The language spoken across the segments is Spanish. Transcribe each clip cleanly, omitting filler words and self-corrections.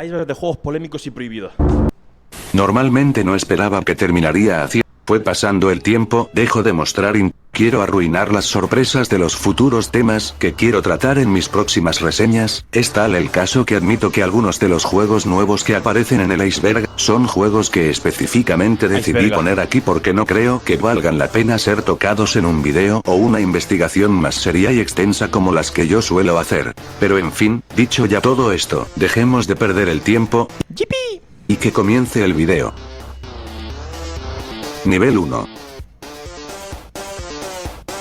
Iceberg de juegos polémicos y prohibidos. Normalmente no esperaba que terminaría así. Fue pasando el tiempo, dejo de mostrar quiero arruinar las sorpresas de los futuros temas que quiero tratar en mis próximas reseñas. Es tal el caso que admito que algunos de los juegos nuevos que aparecen en el iceberg son juegos que específicamente decidí poner aquí porque no creo que valgan la pena ser tocados en un video o una investigación más seria y extensa como las que yo suelo hacer. Pero en fin, dicho ya todo esto, dejemos de perder el tiempo y que comience el video. Nivel 1.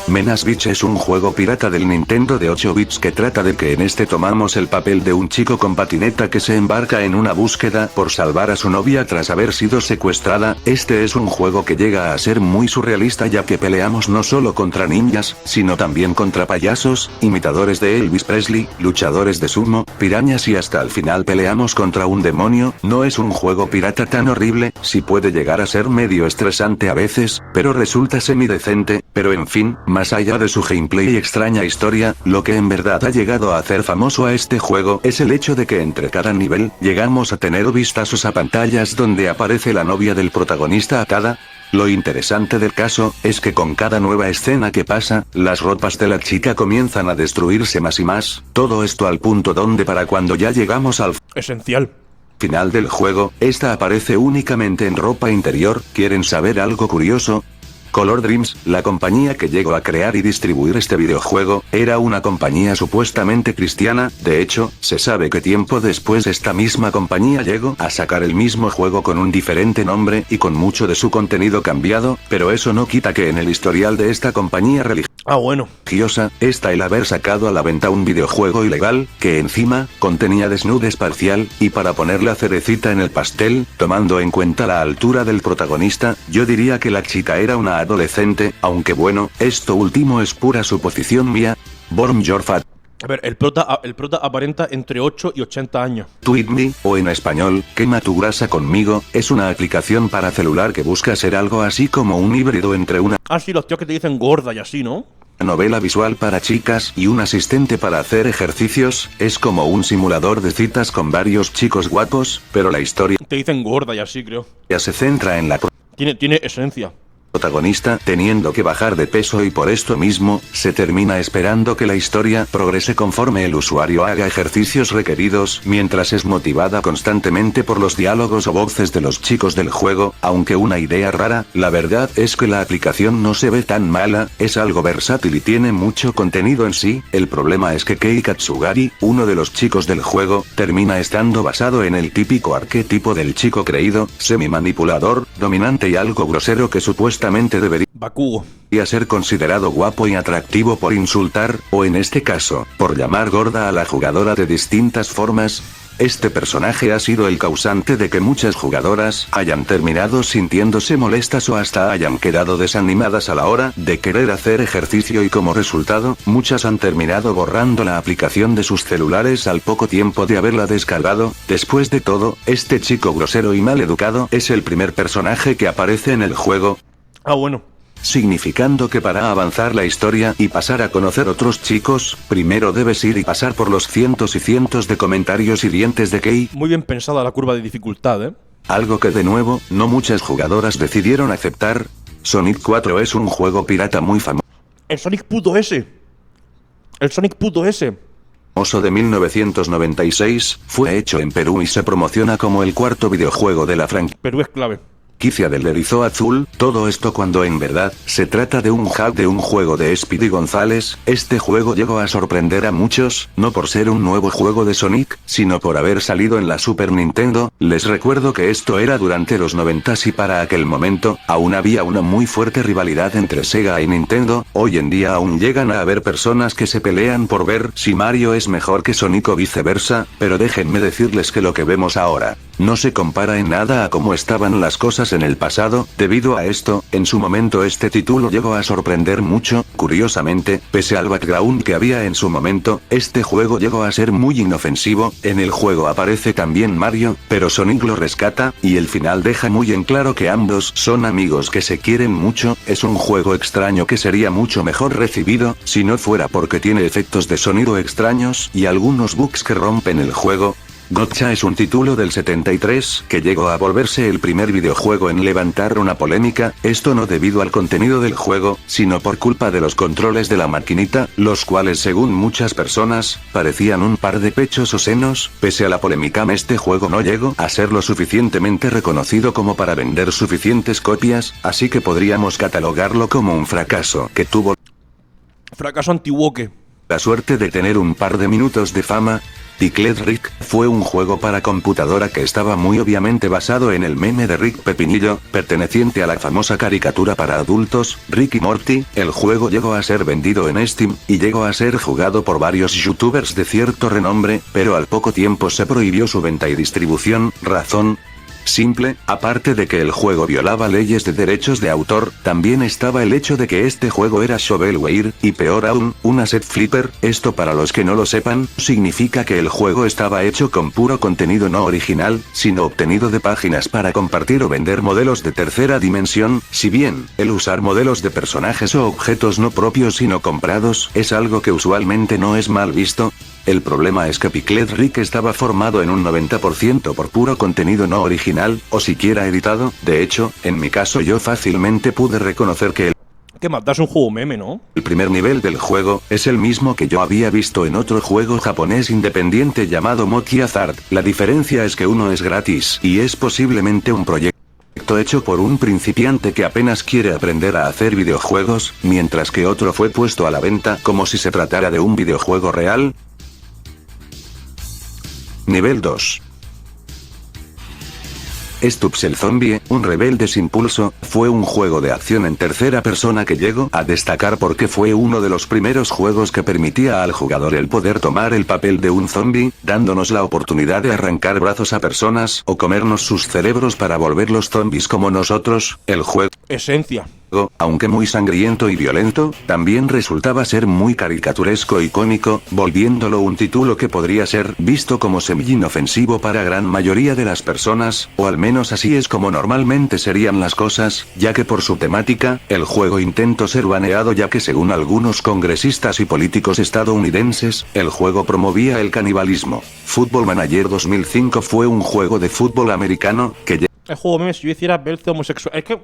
Menace Beach es un juego pirata del Nintendo de 8 bits que trata de que en este tomamos el papel de un chico con patineta que se embarca en una búsqueda por salvar a su novia tras haber sido secuestrada. Este es un juego que llega a ser muy surrealista ya que peleamos no solo contra ninjas, sino también contra payasos, imitadores de Elvis Presley, luchadores de sumo, pirañas y hasta al final peleamos contra un demonio. No es un juego pirata tan horrible, sí puede llegar a ser medio estresante a veces, pero resulta semidecente, pero en fin, más allá de su gameplay y extraña historia, lo que en verdad ha llegado a hacer famoso a este juego es el hecho de que entre cada nivel, llegamos a tener vistazos a pantallas donde aparece la novia del protagonista atada. Lo interesante del caso, es que con cada nueva escena que pasa, las ropas de la chica comienzan a destruirse más y más, todo esto al punto donde para cuando ya llegamos al esencial final del juego, esta aparece únicamente en ropa interior. ¿Quieren saber algo curioso? Color Dreams, la compañía que llegó a crear y distribuir este videojuego, era una compañía supuestamente cristiana. De hecho, se sabe que tiempo después esta misma compañía llegó a sacar el mismo juego con un diferente nombre y con mucho de su contenido cambiado, pero eso no quita que en el historial de esta compañía religiosa, está el haber sacado a la venta un videojuego ilegal, que encima, contenía desnude parcial, y para poner la cerecita en el pastel, tomando en cuenta la altura del protagonista, yo diría que la chica era una adolescente, aunque bueno, esto último es pura suposición mía. Born Your Fat. A ver, el prota aparenta entre 8 y 80 años. Tweet Me, o en español, Quema tu grasa conmigo, es una aplicación para celular que busca ser algo así como un híbrido entre una... Ah, sí, los tíos que te dicen gorda y así, ¿no? Novela visual para chicas y un asistente para hacer ejercicios. Es como un simulador de citas con varios chicos guapos, pero la historia... Te dicen gorda y así, creo. Ya se centra en la... Tiene esencia. Protagonista teniendo que bajar de peso y por esto mismo, se termina esperando que la historia progrese conforme el usuario haga ejercicios requeridos, mientras es motivada constantemente por los diálogos o voces de los chicos del juego. Aunque una idea rara, la verdad es que la aplicación no se ve tan mala, es algo versátil y tiene mucho contenido en sí. El problema es que Kei Katsugari, uno de los chicos del juego, termina estando basado en el típico arquetipo del chico creído, semi-manipulador, dominante y algo grosero que supuestamente debería ser considerado guapo y atractivo por insultar, o en este caso, por llamar gorda a la jugadora de distintas formas. Este personaje ha sido el causante de que muchas jugadoras hayan terminado sintiéndose molestas o hasta hayan quedado desanimadas a la hora de querer hacer ejercicio y como resultado, muchas han terminado borrando la aplicación de sus celulares al poco tiempo de haberla descargado. Después de todo, este chico grosero y mal educado es el primer personaje que aparece en el juego. Ah, bueno. Significando que para avanzar la historia y pasar a conocer otros chicos, primero debes ir y pasar por los cientos y cientos de comentarios hirientes de Kei. Muy bien pensada la curva de dificultad, ¿eh? Algo que de nuevo, no muchas jugadoras decidieron aceptar. Sonic 4 es un juego pirata muy famoso. El Sonic puto ese. El Sonic puto ese. De 1996, fue hecho en Perú y se promociona como el cuarto videojuego de la franquicia. Perú es clave. Del erizo azul, todo esto cuando en verdad, se trata de un hack de un juego de Speedy González. Este juego llegó a sorprender a muchos, no por ser un nuevo juego de Sonic, sino por haber salido en la Super Nintendo. Les recuerdo que esto era durante los 90s y para aquel momento, aún había una muy fuerte rivalidad entre Sega y Nintendo. Hoy en día aún llegan a haber personas que se pelean por ver si Mario es mejor que Sonic o viceversa, pero déjenme decirles que lo que vemos ahora, no se compara en nada a cómo estaban las cosas en el pasado. Debido a esto, en su momento este título llegó a sorprender mucho. Curiosamente, pese al background que había en su momento, este juego llegó a ser muy inofensivo. En el juego aparece también Mario, pero Sonic lo rescata, y el final deja muy en claro que ambos son amigos que se quieren mucho. Es un juego extraño que sería mucho mejor recibido, si no fuera porque tiene efectos de sonido extraños y algunos bugs que rompen el juego. Gotcha es un título del 73 que llegó a volverse el primer videojuego en levantar una polémica, esto no debido al contenido del juego, sino por culpa de los controles de la maquinita, los cuales según muchas personas, parecían un par de pechos o senos. Pese a la polémica, este juego no llegó a ser lo suficientemente reconocido como para vender suficientes copias, así que podríamos catalogarlo como un fracaso que tuvo Fracaso antiguoque. la suerte de tener un par de minutos de fama. Piclet Rick fue un juego para computadora que estaba muy obviamente basado en el meme de Rick Pepinillo, perteneciente a la famosa caricatura para adultos, Rick y Morty. El juego llegó a ser vendido en Steam, y llegó a ser jugado por varios youtubers de cierto renombre, pero al poco tiempo se prohibió su venta y distribución. Razón simple, aparte de que el juego violaba leyes de derechos de autor, también estaba el hecho de que este juego era shovelware, y peor aún, un asset flipper. Esto, para los que no lo sepan, significa que el juego estaba hecho con puro contenido no original, sino obtenido de páginas para compartir o vender modelos de tercera dimensión. Si bien, el usar modelos de personajes o objetos no propios sino comprados, es algo que usualmente no es mal visto, el problema es que Piclet Rick estaba formado en un 90% por puro contenido no original, o siquiera editado. De hecho, en mi caso yo fácilmente pude reconocer que Que matas un juego meme, ¿no? el primer nivel del juego es el mismo que yo había visto en otro juego japonés independiente llamado Monkey Hazard. La diferencia es que uno es gratis, y es posiblemente un proyecto hecho por un principiante que apenas quiere aprender a hacer videojuegos, mientras que otro fue puesto a la venta como si se tratara de un videojuego real. Nivel 2. Stubbs el Zombie, un rebelde sin pulso, fue un juego de acción en tercera persona que llegó a destacar porque fue uno de los primeros juegos que permitía al jugador el poder tomar el papel de un zombie, dándonos la oportunidad de arrancar brazos a personas o comernos sus cerebros para volverlos zombies como nosotros. El juego, Esencia. aunque muy sangriento y violento, también resultaba ser muy caricaturesco y cómico, volviéndolo un título que podría ser visto como semi-inofensivo para gran mayoría de las personas, o al menos así es como normalmente serían las cosas, ya que por su temática, el juego intentó ser baneado ya que según algunos congresistas y políticos estadounidenses, el juego promovía el canibalismo. Football Manager 2005 fue un juego de fútbol americano que El juego meme, si yo hiciera verse homosexual. Es que.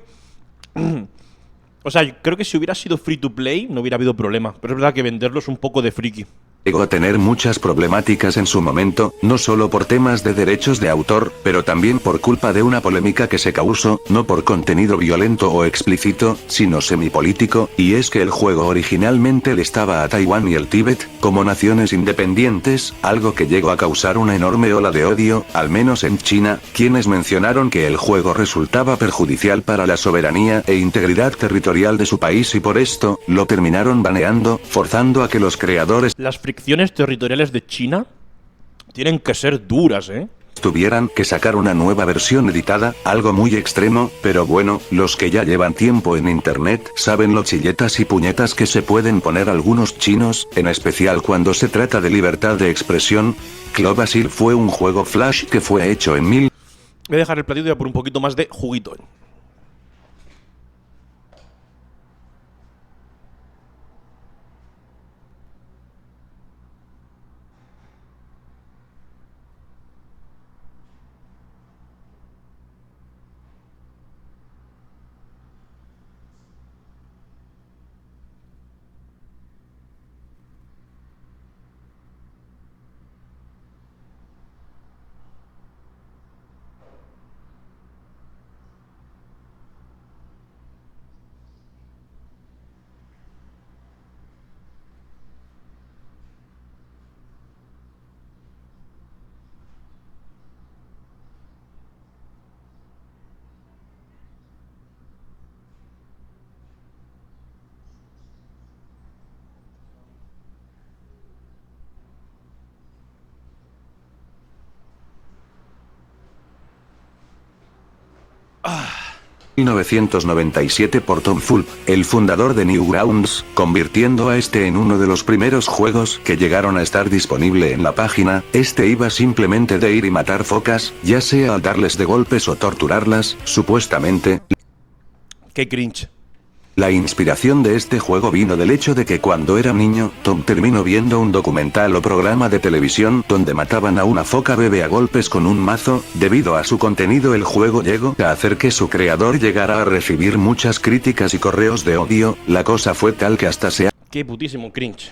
O sea, creo que si hubiera sido free to play, no hubiera habido problema. Pero es verdad que venderlo es un poco de friki. llegó a tener muchas problemáticas en su momento, no solo por temas de derechos de autor, pero también por culpa de una polémica que se causó, no por contenido violento o explícito, sino semipolítico, y es que el juego originalmente le estaba a Taiwán y el Tíbet, como naciones independientes, algo que llegó a causar una enorme ola de odio, al menos en China, quienes mencionaron que el juego resultaba perjudicial para la soberanía e integridad territorial de su país y por esto, lo terminaron baneando, forzando a que los creadores Las fricciones territoriales de China tienen que ser duras, ¿eh? tuvieran que sacar una nueva versión editada, algo muy extremo, pero bueno, los que ya llevan tiempo en internet saben lo chilletas y puñetas que se pueden poner algunos chinos, en especial cuando se trata de libertad de expresión. Cloverfield fue un juego Flash que fue hecho en Voy a dejar el platito ya por un poquito más de juguito. Ah. 1997 por Tom Fulp, el fundador de Newgrounds, convirtiendo a este en uno de los primeros juegos que llegaron a estar disponible en la página. Este iba simplemente de ir y matar focas, ya sea al darles de golpes o torturarlas, supuestamente. Qué cringe. La inspiración de este juego vino del hecho de que cuando era niño, Tom terminó viendo un documental o programa de televisión donde mataban a una foca bebé a golpes con un mazo. Debido a su contenido, el juego llegó a hacer que su creador llegara a recibir muchas críticas y correos de odio. La cosa fue tal que hasta se Qué putísimo cringe.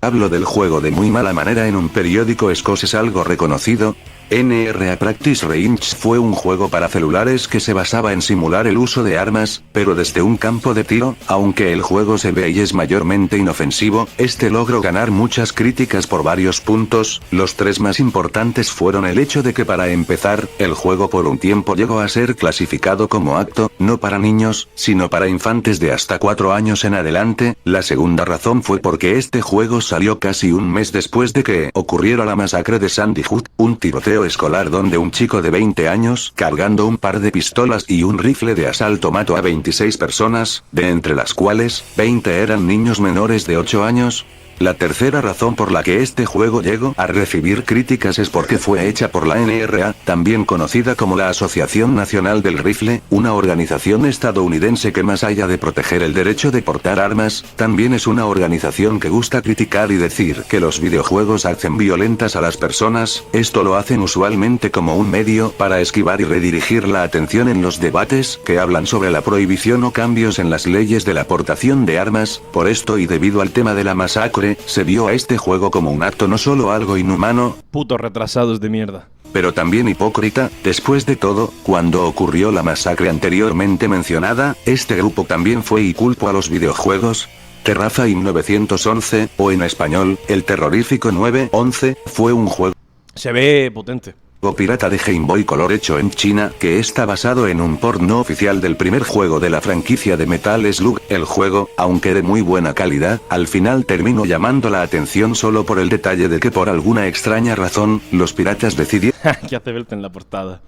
habló del juego de muy mala manera en un periódico escocés algo reconocido. NRA Practice Range fue un juego para celulares que se basaba en simular el uso de armas, pero desde un campo de tiro. Aunque el juego se ve y es mayormente inofensivo, este logró ganar muchas críticas por varios puntos. Los tres más importantes fueron el hecho de que, para empezar, el juego por un tiempo llegó a ser clasificado como apto, no para niños, sino para infantes de hasta 4 años en adelante. La segunda razón fue porque este juego salió casi un mes después de que ocurriera la masacre de Sandy Hook, un tiroteo escolar donde un chico de 20 años, cargando un par de pistolas y un rifle de asalto, mató a 26 personas, de entre las cuales 20 eran niños menores de 8 años. La tercera razón por la que este juego llegó a recibir críticas es porque fue hecha por la NRA, también conocida como la Asociación Nacional del Rifle, una organización estadounidense que, más allá de proteger el derecho de portar armas, también es una organización que gusta criticar y decir que los videojuegos hacen violentas a las personas. Esto lo hacen usualmente como un medio para esquivar y redirigir la atención en los debates que hablan sobre la prohibición o cambios en las leyes de la portación de armas. Por esto, y debido al tema de la masacre, se vio a este juego como un acto no solo algo inhumano, Putos retrasados de mierda, pero también hipócrita. Después de todo, cuando ocurrió la masacre anteriormente mencionada, este grupo también fue y culpó a los videojuegos. Terraform 911, o en español, el terrorífico 911, fue un juego se ve potente. pirata de Game Boy Color hecho en China, que está basado en un port no oficial del primer juego de la franquicia de Metal Slug. El juego, aunque de muy buena calidad, al final terminó llamando la atención solo por el detalle de que, por alguna extraña razón, los piratas decidieron ¿Qué hace Belt en la portada?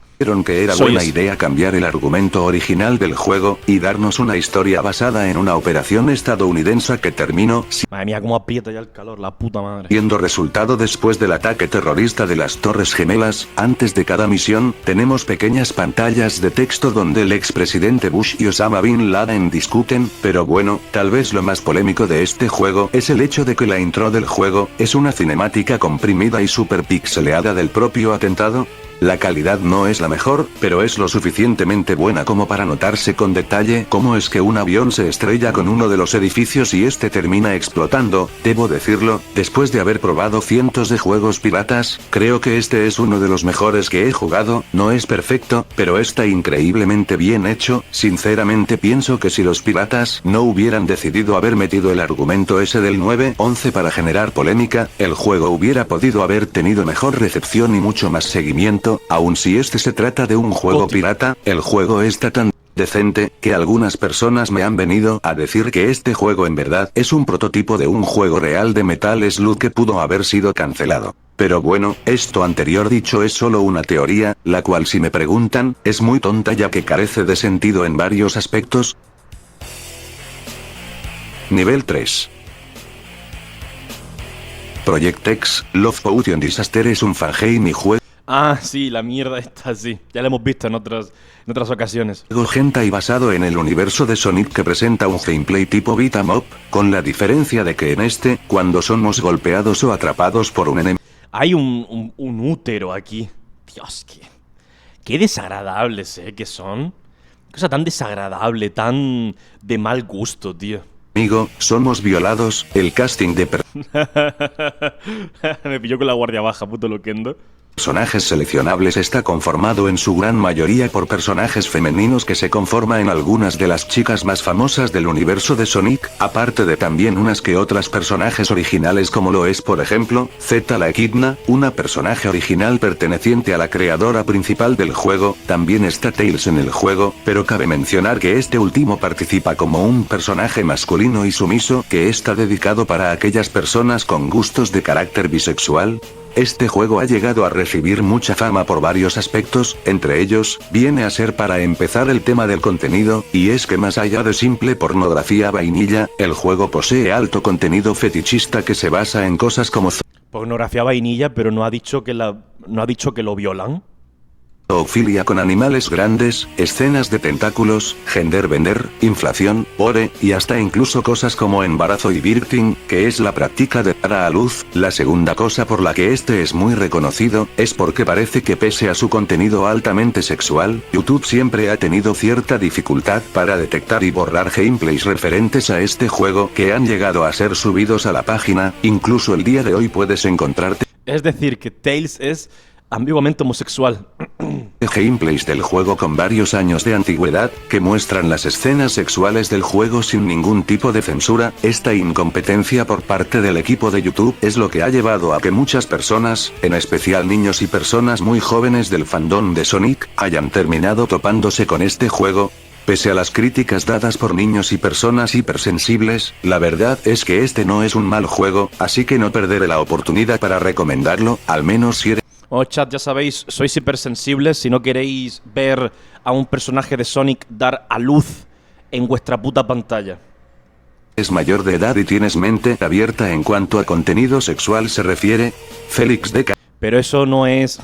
que era Soy buena ese. idea cambiar el argumento original del juego, y darnos una historia basada en una operación estadounidense que terminó Madre mía, cómo aprieta ya el calor, la puta madre. siendo resultado después del ataque terrorista de las Torres Gemelas. Antes de cada misión, tenemos pequeñas pantallas de texto donde el expresidente Bush y Osama Bin Laden discuten, pero bueno, tal vez lo más polémico de este juego es el hecho de que la intro del juego es una cinemática comprimida y super pixeleada del propio atentado. La calidad no es la mejor, pero es lo suficientemente buena como para notarse con detalle cómo es que un avión se estrella con uno de los edificios y este termina explotando. Debo decirlo, después de haber probado cientos de juegos piratas, creo que este es uno de los mejores que he jugado. No es perfecto, pero está increíblemente bien hecho. Sinceramente pienso que si los piratas no hubieran decidido haber metido el argumento ese del 911 para generar polémica, el juego hubiera podido haber tenido mejor recepción y mucho más seguimiento. Aun si este se trata de un juego pirata, el juego está tan decente que algunas personas me han venido a decir que este juego en verdad es un prototipo de un juego real de Metal Slug que pudo haber sido cancelado. Pero bueno, esto anterior dicho es solo una teoría, la cual, si me preguntan, es muy tonta ya que carece de sentido en varios aspectos. Nivel 3. Project X, Love Potion Disaster es un fangame y juego Ah, sí, la mierda está sí. Ya la hemos visto en otras ocasiones. hentai basado en el universo de Sonic que presenta un gameplay tipo beat 'em up, con la diferencia de que en este, cuando somos golpeados o atrapados por un enemigo, Hay un útero aquí. Dios, qué desagradables, que son. Cosa tan desagradable, tan de mal gusto, tío. somos violados. El casting de Me pilló con la guardia baja, puto loquendo. personajes seleccionables está conformado en su gran mayoría por personajes femeninos que se conforma en algunas de las chicas más famosas del universo de Sonic, aparte de también unas que otras personajes originales como lo es por ejemplo, Zeta la Echidna, una personaje original perteneciente a la creadora principal del juego. También está Tails en el juego, pero cabe mencionar que este último participa como un personaje masculino y sumiso que está dedicado para aquellas personas con gustos de carácter bisexual. Este juego ha llegado a recibir mucha fama por varios aspectos, entre ellos, viene a ser para empezar el tema del contenido, y es que más allá de simple pornografía vainilla, el juego posee alto contenido fetichista que se basa en cosas como Pornografía vainilla, pero no ha dicho que la ¿No ha dicho que lo violan? Zoofilia con animales grandes, escenas de tentáculos, genderbender, inflación, ore, y hasta incluso cosas como embarazo y birthing, que es la práctica de dar a luz. La segunda cosa por la que este es muy reconocido, es porque parece que pese a su contenido altamente sexual, YouTube siempre ha tenido cierta dificultad para detectar y borrar gameplays referentes a este juego que han llegado a ser subidos a la página. Incluso el día de hoy puedes encontrarte Es decir, que Tails es ambiguamente homosexual. gameplays del juego con varios años de antigüedad, que muestran las escenas sexuales del juego sin ningún tipo de censura. Esta incompetencia por parte del equipo de YouTube es lo que ha llevado a que muchas personas, en especial niños y personas muy jóvenes del fandom de Sonic, hayan terminado topándose con este juego. Pese a las críticas dadas por niños y personas hipersensibles, la verdad es que este no es un mal juego, así que no perderé la oportunidad para recomendarlo, al menos si eres Chat, ya sabéis, sois hipersensibles. Si no queréis ver a un personaje de Sonic dar a luz en vuestra puta pantalla. mayor de edad y tienes mente abierta en cuanto a contenido sexual se refiere. Félix de Pero eso no es...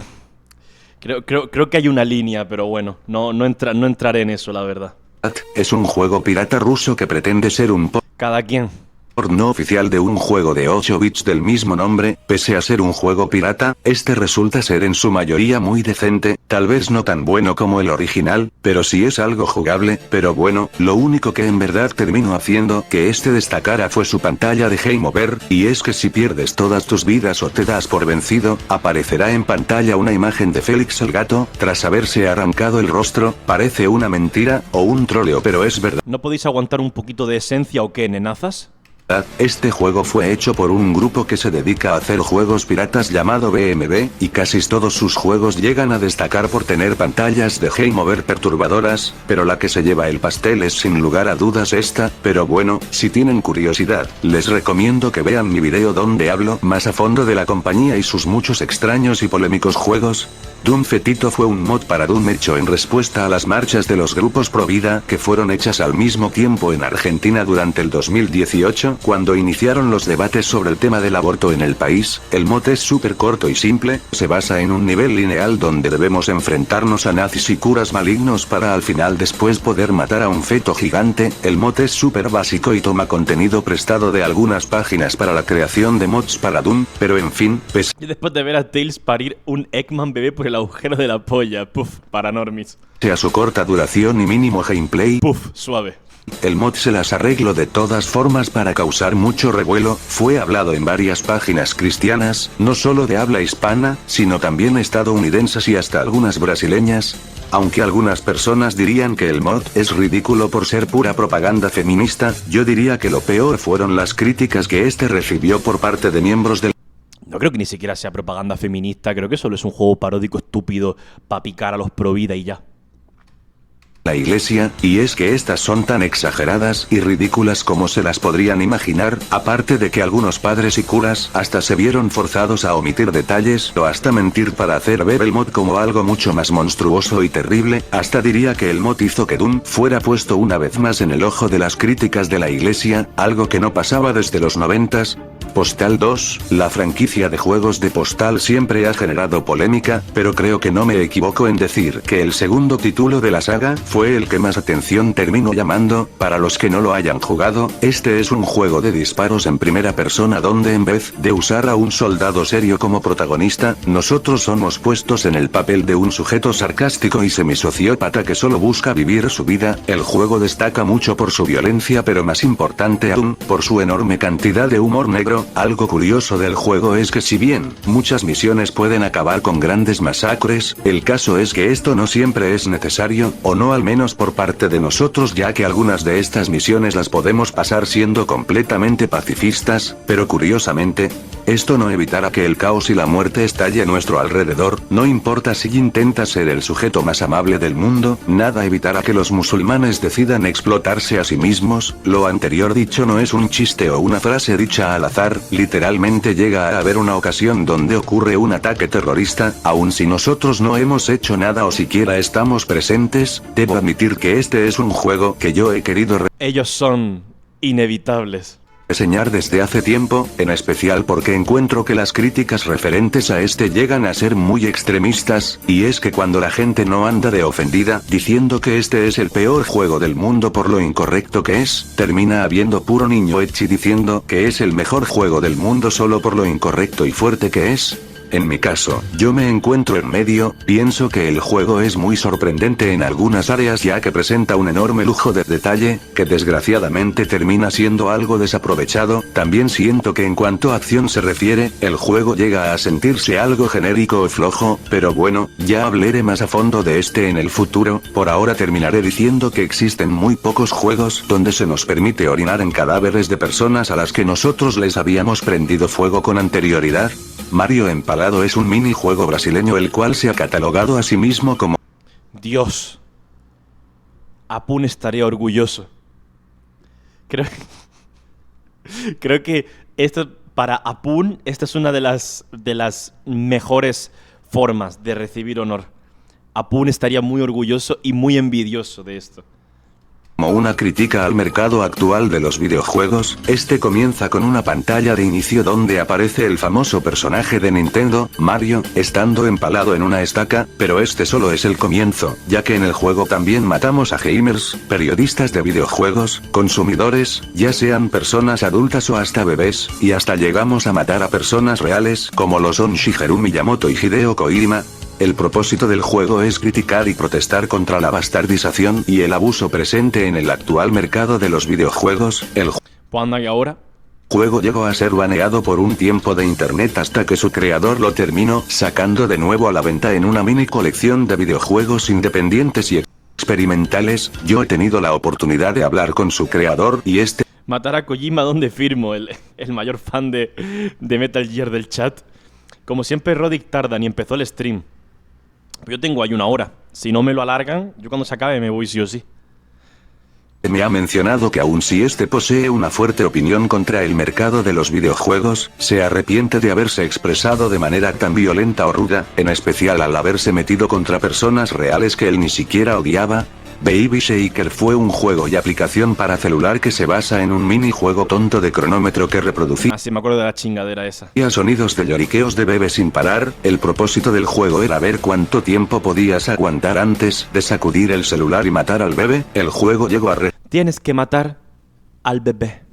Creo que hay una línea, pero bueno, no entraré en eso, la verdad. es un juego pirata ruso que pretende ser un Cada quien. no oficial de un juego de 8 bits del mismo nombre. Pese a ser un juego pirata, este resulta ser en su mayoría muy decente, tal vez no tan bueno como el original, pero sí es algo jugable. Pero bueno, lo único que en verdad terminó haciendo que este destacara fue su pantalla de Game Over, y es que si pierdes todas tus vidas o te das por vencido, aparecerá en pantalla una imagen de Félix el gato, tras haberse arrancado el rostro. Parece una mentira, o un troleo, pero es verdad. ¿No podéis aguantar un poquito de esencia o qué, nenazas? Este juego fue hecho por un grupo que se dedica a hacer juegos piratas llamado BMB, y casi todos sus juegos llegan a destacar por tener pantallas de Game Over perturbadoras, pero la que se lleva el pastel es sin lugar a dudas esta. Pero bueno, si tienen curiosidad, les recomiendo que vean mi video donde hablo más a fondo de la compañía y sus muchos extraños y polémicos juegos. Doom Fetito fue un mod para Doom hecho en respuesta a las marchas de los grupos pro vida que fueron hechas al mismo tiempo en Argentina durante el 2018, cuando iniciaron los debates sobre el tema del aborto en el país. El mod es súper corto y simple, se basa en un nivel lineal donde debemos enfrentarnos a nazis y curas malignos para al final después poder matar a un feto gigante. El mod es súper básico y toma contenido prestado de algunas páginas para la creación de mods para Doom, pero en fin, Y después de ver a Tails parir un Eggman bebé por el agujero de la polla. Puf, para normis. pese a su corta duración y mínimo gameplay, Puf, suave. el mod se las arregló de todas formas para causar mucho revuelo. Fue hablado en varias páginas cristianas, no solo de habla hispana, sino también estadounidenses y hasta algunas brasileñas. Aunque algunas personas dirían que el mod es ridículo por ser pura propaganda feminista, yo diría que lo peor fueron las críticas que este recibió por parte de miembros del No creo que ni siquiera sea propaganda feminista. Creo que solo es un juego paródico estúpido para picar a los pro vida y ya. la iglesia, y es que estas son tan exageradas y ridículas como se las podrían imaginar, aparte de que algunos padres y curas hasta se vieron forzados a omitir detalles o hasta mentir para hacer ver el mod como algo mucho más monstruoso y terrible. Hasta diría que el mod hizo que Doom fuera puesto una vez más en el ojo de las críticas de la iglesia, algo que no pasaba desde los 90s. Postal 2, la franquicia de juegos de Postal siempre ha generado polémica, pero creo que no me equivoco en decir que el segundo título de la saga fue el que más atención terminó llamando. Para los que no lo hayan jugado, este es un juego de disparos en primera persona donde en vez de usar a un soldado serio como protagonista, nosotros somos puestos en el papel de un sujeto sarcástico y semisociópata que solo busca vivir su vida. El juego destaca mucho por su violencia, pero más importante aún, por su enorme cantidad de humor negro. Algo curioso del juego es que si bien muchas misiones pueden acabar con grandes masacres, el caso es que esto no siempre es necesario, o no al menos por parte de nosotros, ya que algunas de estas misiones las podemos pasar siendo completamente pacifistas. Pero curiosamente, esto no evitará que el caos y la muerte estalle a nuestro alrededor. No importa si intentas ser el sujeto más amable del mundo, nada evitará que los musulmanes decidan explotarse a sí mismos. Lo anterior dicho no es un chiste o una frase dicha al azar, literalmente llega a haber una ocasión donde ocurre un ataque terrorista, aun si nosotros no hemos hecho nada o siquiera estamos presentes. Debo admitir que este es un juego que yo he querido Ellos son inevitables. reseñar desde hace tiempo, en especial porque encuentro que las críticas referentes a este llegan a ser muy extremistas, y es que cuando la gente no anda de ofendida, diciendo que este es el peor juego del mundo por lo incorrecto que es, termina habiendo puro niño ecchi diciendo que es el mejor juego del mundo solo por lo incorrecto y fuerte que es. En mi caso, yo me encuentro en medio, pienso que el juego es muy sorprendente en algunas áreas ya que presenta un enorme lujo de detalle, que desgraciadamente termina siendo algo desaprovechado, también siento que en cuanto a acción se refiere, el juego llega a sentirse algo genérico o flojo, pero bueno, ya hablaré más a fondo de este en el futuro, por ahora terminaré diciendo que existen muy pocos juegos donde se nos permite orinar en cadáveres de personas a las que nosotros les habíamos prendido fuego con anterioridad. Mario Empalado es un minijuego brasileño el cual se ha catalogado a sí mismo como... Dios. Apun estaría orgulloso. Creo que esto, para Apun, esta es una de las mejores formas de recibir honor. Apun estaría muy orgulloso y muy envidioso de esto. Como una crítica al mercado actual de los videojuegos, este comienza con una pantalla de inicio donde aparece el famoso personaje de Nintendo, Mario, estando empalado en una estaca, pero este solo es el comienzo, ya que en el juego también matamos a gamers, periodistas de videojuegos, consumidores, ya sean personas adultas o hasta bebés, y hasta llegamos a matar a personas reales como lo son Shigeru Miyamoto y Hideo Kojima. El propósito del juego es criticar y protestar contra la bastardización y el abuso presente en el actual mercado de los videojuegos. El juego llegó a ser baneado por un tiempo de internet hasta que su creador lo terminó sacando de nuevo a la venta en una mini colección de videojuegos independientes y experimentales. Yo he tenido la oportunidad de hablar con su creador y este... Matar a Kojima, ¿dónde firmo? El mayor fan de Metal Gear del chat. Como siempre, Roddick tarda, ni empezó el stream. Yo tengo ahí 1 hora. Si no me lo alargan, yo cuando se acabe me voy sí o sí. Me ha mencionado que aun si este posee una fuerte opinión contra el mercado de los videojuegos, se arrepiente de haberse expresado de manera tan violenta o ruda, en especial al haberse metido contra personas reales que él ni siquiera odiaba. Baby Shaker fue un juego y aplicación para celular que se basa en un minijuego tonto de cronómetro que reproducía... Ah, sí, me acuerdo de la chingadera esa. Sonidos de lloriqueos de bebé sin parar. El propósito del juego era ver cuánto tiempo podías aguantar antes de sacudir el celular y matar al bebé. El juego llegó a Tienes que matar al bebé.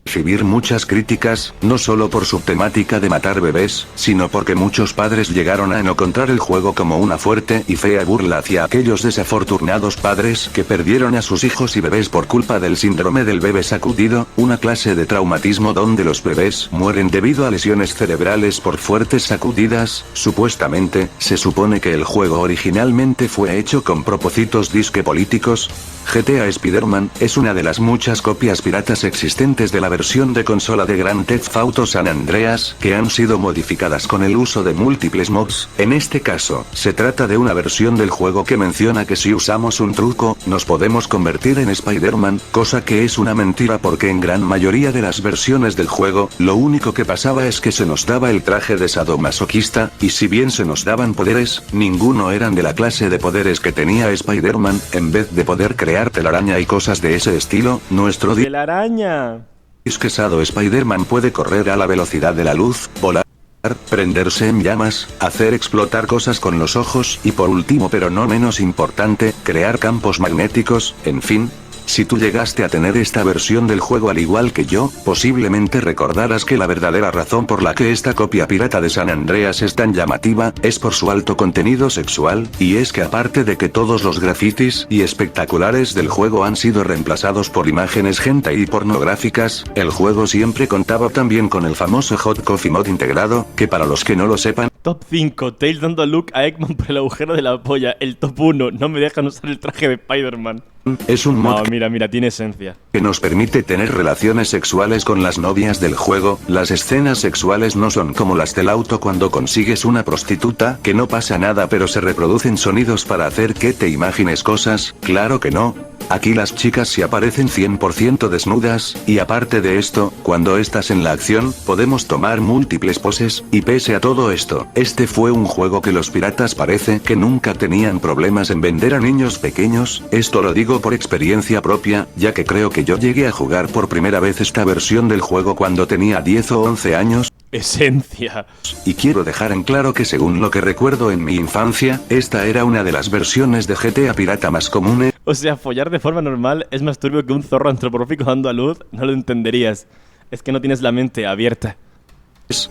Recibir muchas críticas, no solo por su temática de matar bebés, sino porque muchos padres llegaron a encontrar el juego como una fuerte y fea burla hacia aquellos desafortunados padres que perdieron a sus hijos y bebés por culpa del síndrome del bebé sacudido, una clase de traumatismo donde los bebés mueren debido a lesiones cerebrales por fuertes sacudidas. Supuestamente, se supone que el juego originalmente fue hecho con propósitos disque políticos. GTA Spider-Man es una de las muchas copias piratas existentes de la versión de consola de Grand Theft Auto San Andreas, que han sido modificadas con el uso de múltiples mods. En este caso, se trata de una versión del juego que menciona que si usamos un truco, nos podemos convertir en Spider-Man, cosa que es una mentira porque en gran mayoría de las versiones del juego, lo único que pasaba es que se nos daba el traje de sadomasoquista, y si bien se nos daban poderes, ninguno eran de la clase de poderes que tenía Spider-Man. En vez de poder crear telaraña y cosas de ese estilo, nuestro telaraña disquesado Spider-Man puede correr a la velocidad de la luz, volar, prenderse en llamas, hacer explotar cosas con los ojos y por último pero no menos importante, crear campos magnéticos. En fin, si tú llegaste a tener esta versión del juego al igual que yo, posiblemente recordarás que la verdadera razón por la que esta copia pirata de San Andreas es tan llamativa, es por su alto contenido sexual, y es que aparte de que todos los grafitis y espectaculares del juego han sido reemplazados por imágenes hentai y pornográficas, el juego siempre contaba también con el famoso Hot Coffee Mod integrado, que para los que no lo sepan... Top 5, Tails dando a Luke a Eggman por el agujero de la polla. El top 1, no me dejan usar el traje de Spider-Man. Es un mod mira, tiene esencia. Que nos permite tener relaciones sexuales con las novias del juego. Las escenas sexuales no son como las del auto cuando consigues una prostituta, que no pasa nada pero se reproducen sonidos para hacer que te imagines cosas. Claro que no. Aquí las chicas se aparecen 100% desnudas, y aparte de esto, cuando estás en la acción, podemos tomar múltiples poses, y pese a todo esto, este fue un juego que los piratas parece que nunca tenían problemas en vender a niños pequeños. Esto lo digo digo por experiencia propia, ya que creo que yo llegué a jugar por primera vez esta versión del juego cuando tenía 10 o 11 años. Esencia. Y quiero dejar en claro que según lo que recuerdo en mi infancia, esta era una de las versiones de GTA pirata más comunes. O sea, follar de forma normal es más turbio que un zorro antropomórfico dando a luz, no lo entenderías. Es que no tienes la mente abierta.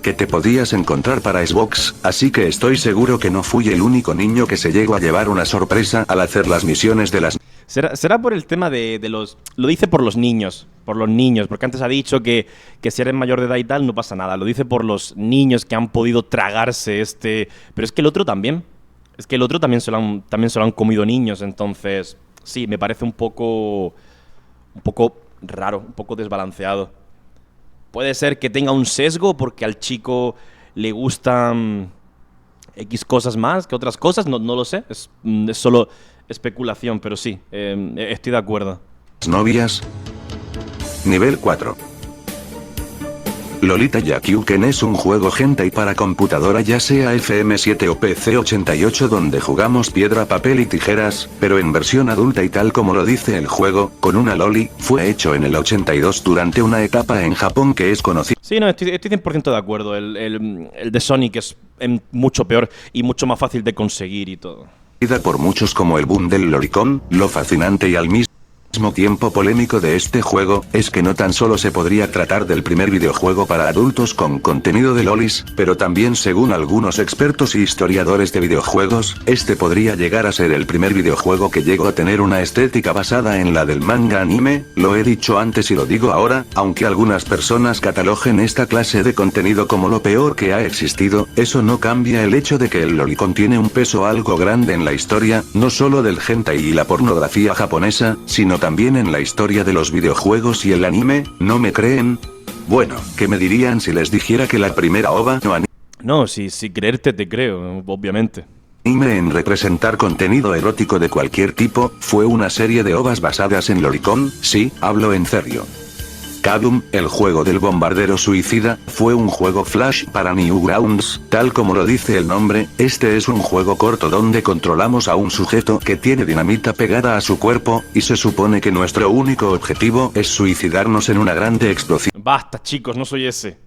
Que te podías encontrar para Xbox, así que estoy seguro que no fui el único niño que se llegó a llevar una sorpresa al hacer las misiones de las... Será por el tema de los... Lo dice por los niños, porque antes ha dicho que si eres mayor de edad y tal no pasa nada. Lo dice por los niños que han podido tragarse este... Pero es que el otro también. Es que el otro también se lo han comido niños, entonces... Sí, me parece un poco raro, un poco desbalanceado. Puede ser que tenga un sesgo porque al chico le gustan X cosas más que otras cosas, no lo sé, es solo especulación, pero sí, estoy de acuerdo. Novias. Nivel 4. Lolita Yakyuken es un juego hentai para computadora, ya sea FM7 o PC88, donde jugamos piedra, papel y tijeras, pero en versión adulta y tal como lo dice el juego, con una loli. Fue hecho en el 82 durante una etapa en Japón que es conocida. Sí, no, estoy 100% de acuerdo. El de Sonic es mucho peor y mucho más fácil de conseguir y todo. Por muchos como el boom del lolicón. Lo fascinante y al mismo tiempo polémico de este juego es que no tan solo se podría tratar del primer videojuego para adultos con contenido de lolis, pero también, según algunos expertos y historiadores de videojuegos, este podría llegar a ser el primer videojuego que llegó a tener una estética basada en la del manga anime. Lo he dicho antes y lo digo ahora, aunque algunas personas catalogen esta clase de contenido como lo peor que ha existido, eso no cambia el hecho de que el lolicón tiene un peso algo grande en la historia, no solo del hentai y la pornografía japonesa, sino también en la historia de los videojuegos y el anime. ¿No me creen? Bueno, ¿qué me dirían si les dijera que la primera OVA no anime? No, si creerte te creo, obviamente. Anime en representar contenido erótico de cualquier tipo, fue una serie de OVAs basadas en lolicón? Sí, hablo en serio. Kadum, el juego del bombardero suicida, fue un juego flash para Newgrounds, tal como lo dice el nombre. Este es un juego corto donde controlamos a un sujeto que tiene dinamita pegada a su cuerpo, y se supone que nuestro único objetivo es suicidarnos en una grande explosión. Basta, chicos, no soy ese.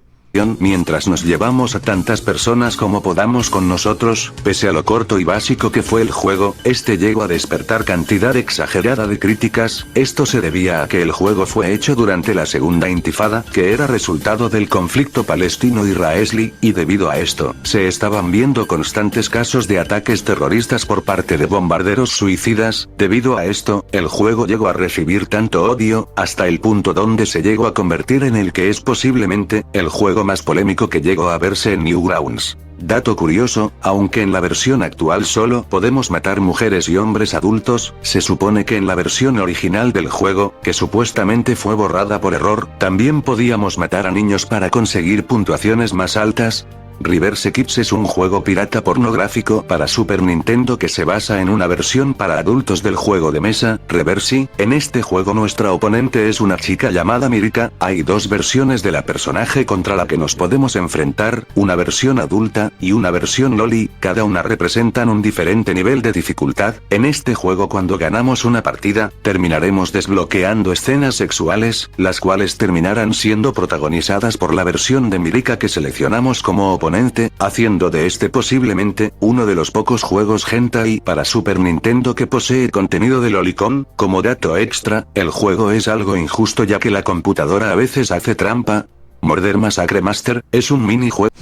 Mientras nos llevamos a tantas personas como podamos con nosotros. Pese a lo corto y básico que fue el juego, este llegó a despertar cantidad exagerada de críticas. Esto se debía a que el juego fue hecho durante la Segunda Intifada, que era resultado del conflicto palestino-israelí, y debido a esto, se estaban viendo constantes casos de ataques terroristas por parte de bombarderos suicidas. Debido a esto, el juego llegó a recibir tanto odio, hasta el punto donde se llegó a convertir en el que es posiblemente el juego más polémico que llegó a verse en Newgrounds. Dato curioso, aunque en la versión actual solo podemos matar mujeres y hombres adultos, se supone que en la versión original del juego, que supuestamente fue borrada por error, también podíamos matar a niños para conseguir puntuaciones más altas. Reverse Kids es un juego pirata pornográfico para Super Nintendo que se basa en una versión para adultos del juego de mesa, Reversi. En este juego nuestra oponente es una chica llamada Mirika. Hay dos versiones de la personaje contra la que nos podemos enfrentar, una versión adulta, y una versión loli, cada una representan un diferente nivel de dificultad. En este juego cuando ganamos una partida, terminaremos desbloqueando escenas sexuales, las cuales terminarán siendo protagonizadas por la versión de Mirika que seleccionamos como oponente, haciendo de este posiblemente uno de los pocos juegos hentai para Super Nintendo que posee contenido de lolicón. Como dato extra, el juego es algo injusto ya que la computadora a veces hace trampa. Murder Massacre Master es un minijuego.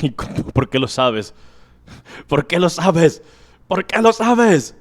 ¿Por qué lo sabes? ¿Por qué lo sabes? ¿Por qué lo sabes?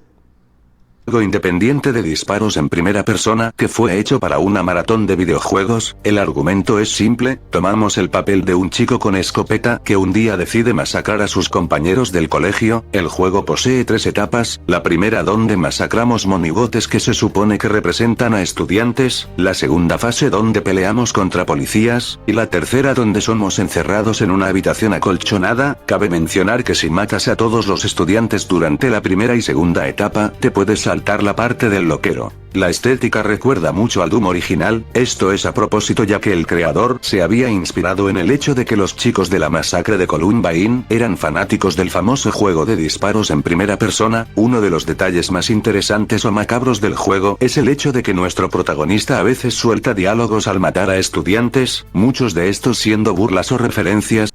Independiente de disparos en primera persona que fue hecho para una maratón de videojuegos. El argumento es simple, tomamos el papel de un chico con escopeta que un día decide masacrar a sus compañeros del colegio. El juego posee 3 etapas, la primera donde masacramos monigotes que se supone que representan a estudiantes, la segunda fase donde peleamos contra policías, y la tercera donde somos encerrados en una habitación acolchonada. Cabe mencionar que si matas a todos los estudiantes durante la primera y segunda etapa, te puedes salir faltar la parte del loquero. La estética recuerda mucho al Doom original, esto es a propósito ya que el creador se había inspirado en el hecho de que los chicos de la masacre de Columbine eran fanáticos del famoso juego de disparos en primera persona. Uno de los detalles más interesantes o macabros del juego es el hecho de que nuestro protagonista a veces suelta diálogos al matar a estudiantes, muchos de estos siendo burlas o referencias.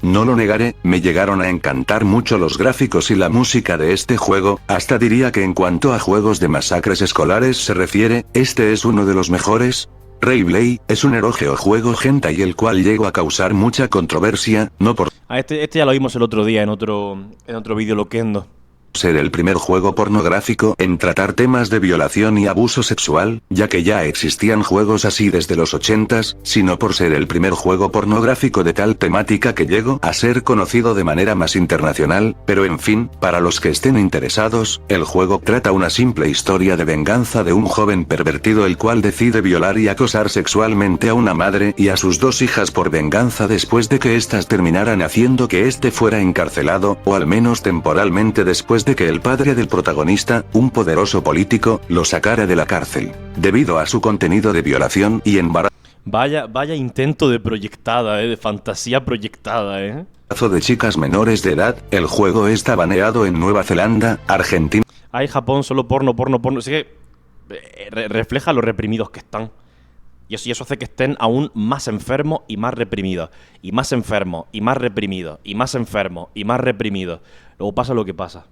No lo negaré, me llegaron a encantar mucho los gráficos y la música de este juego, hasta diría que en cuanto a juegos de masacres escolares se refiere, este es uno de los mejores. Rayblade es un erógeo juego hentai el cual llegó a causar mucha controversia, no por Este ya lo vimos el otro día en otro vídeo loquendo. ser el primer juego pornográfico en tratar temas de violación y abuso sexual, ya que ya existían juegos así desde los 80s, sino por ser el primer juego pornográfico de tal temática que llegó a ser conocido de manera más internacional, pero en fin, para los que estén interesados, el juego trata una simple historia de venganza de un joven pervertido el cual decide violar y acosar sexualmente a una madre y a sus dos hijas por venganza después de que éstas terminaran haciendo que éste fuera encarcelado, o al menos temporalmente después de que el padre del protagonista, un poderoso político, lo sacara de la cárcel, debido a su contenido de violación y embarazo Vaya intento de proyectada, de fantasía proyectada, de chicas menores de edad. El juego está baneado en Nueva Zelanda, Argentina. Ay, Japón, solo porno. Así que refleja lo reprimidos que están. Y eso hace que estén aún más enfermos y más reprimidos. Y más enfermos, y más reprimidos, y más enfermos, y más reprimidos. Luego pasa lo que pasa.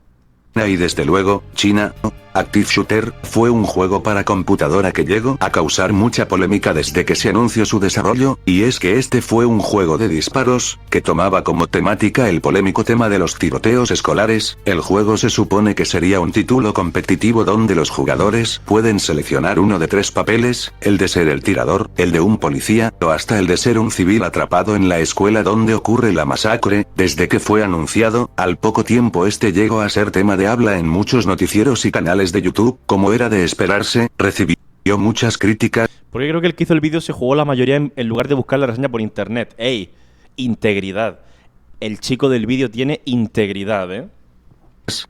Y desde luego, China, Active Shooter, fue un juego para computadora que llegó a causar mucha polémica desde que se anunció su desarrollo, y es que este fue un juego de disparos, que tomaba como temática el polémico tema de los tiroteos escolares. El juego se supone que sería un título competitivo donde los jugadores pueden seleccionar uno de tres papeles, el de ser el tirador, el de un policía, o hasta el de ser un civil atrapado en la escuela donde ocurre la masacre. Desde que fue anunciado, al poco tiempo este llegó a ser tema de habla en muchos noticieros y canales de YouTube, como era de esperarse, recibió muchas críticas. Porque creo que el que hizo el vídeo se jugó la mayoría en lugar de buscar la reseña por internet. ¡Ey! Integridad. El chico del vídeo tiene integridad,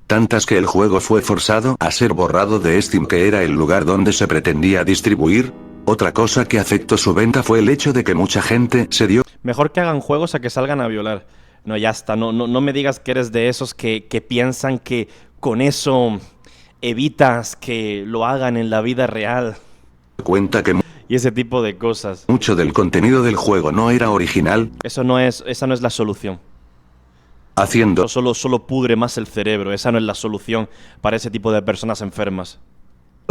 Tantas que el juego fue forzado a ser borrado de Steam, que era el lugar donde se pretendía distribuir. Otra cosa que afectó su venta fue el hecho de que mucha gente se dio. Mejor que hagan juegos a que salgan a violar. No, ya está. No me digas que eres de esos que piensan que con eso evitas que lo hagan en la vida real. Cuenta que Y ese tipo de cosas. mucho del contenido del juego no era original, Esa no es la solución. haciendo Solo pudre más el cerebro. Esa no es la solución para ese tipo de personas enfermas.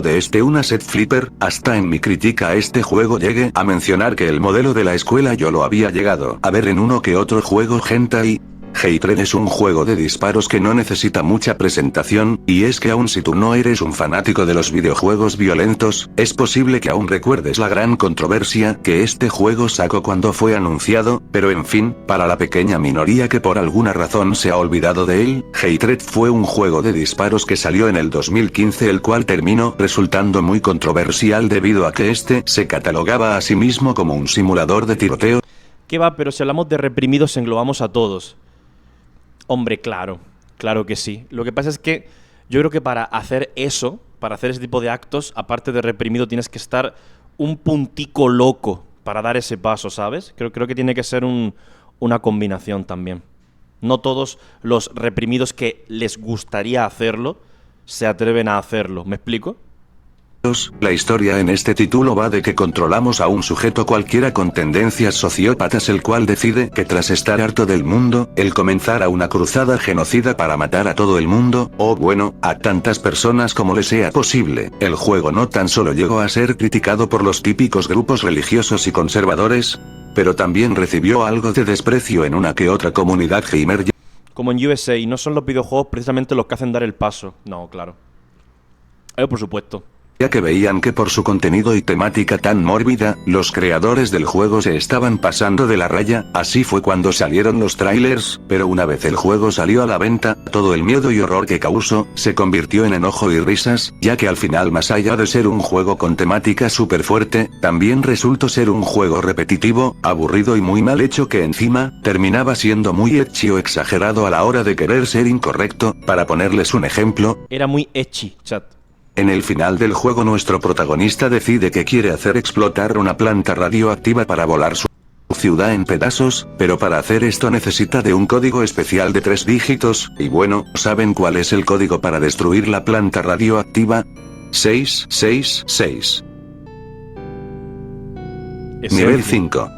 de este una set flipper. Hasta en mi crítica a este juego llegué a mencionar que el modelo de la escuela yo lo había llegado a ver en uno que otro juego hentai. Hatred es un juego de disparos que no necesita mucha presentación, y es que aun si tú no eres un fanático de los videojuegos violentos, es posible que aún recuerdes la gran controversia que este juego sacó cuando fue anunciado, pero en fin, para la pequeña minoría que por alguna razón se ha olvidado de él, Hatred fue un juego de disparos que salió en el 2015, el cual terminó resultando muy controversial debido a que este se catalogaba a sí mismo como un simulador de tiroteo. ¿Qué va? Pero si hablamos de reprimidos englobamos a todos. Hombre, claro que sí. Lo que pasa es que yo creo que para hacer eso, para hacer ese tipo de actos, aparte de reprimido, tienes que estar un puntico loco para dar ese paso, ¿sabes? Creo que tiene que ser una combinación también. No todos los reprimidos que les gustaría hacerlo se atreven a hacerlo. ¿Me explico? La historia en este título va de que controlamos a un sujeto cualquiera con tendencias sociópatas, el cual decide que tras estar harto del mundo, él comenzará una cruzada genocida para matar a todo el mundo, o bueno, a tantas personas como le sea posible. El juego no tan solo llegó a ser criticado por los típicos grupos religiosos y conservadores, pero también recibió algo de desprecio en una que otra comunidad gamer. Como en USA, no son los videojuegos precisamente los que hacen dar el paso. No, claro. Por supuesto. Ya que veían que por su contenido y temática tan mórbida, los creadores del juego se estaban pasando de la raya. Así fue cuando salieron los trailers, pero una vez el juego salió a la venta, todo el miedo y horror que causó, se convirtió en enojo y risas, ya que al final, más allá de ser un juego con temática súper fuerte, también resultó ser un juego repetitivo, aburrido y muy mal hecho, que encima, terminaba siendo muy ecchi o exagerado a la hora de querer ser incorrecto. Para ponerles un ejemplo, era muy ecchi, chat. En el final del juego nuestro protagonista decide que quiere hacer explotar una planta radioactiva para volar su ciudad en pedazos, pero para hacer esto necesita de un código especial de 3 dígitos, y bueno, ¿saben cuál es el código para destruir la planta radioactiva? 666. Nivel 5.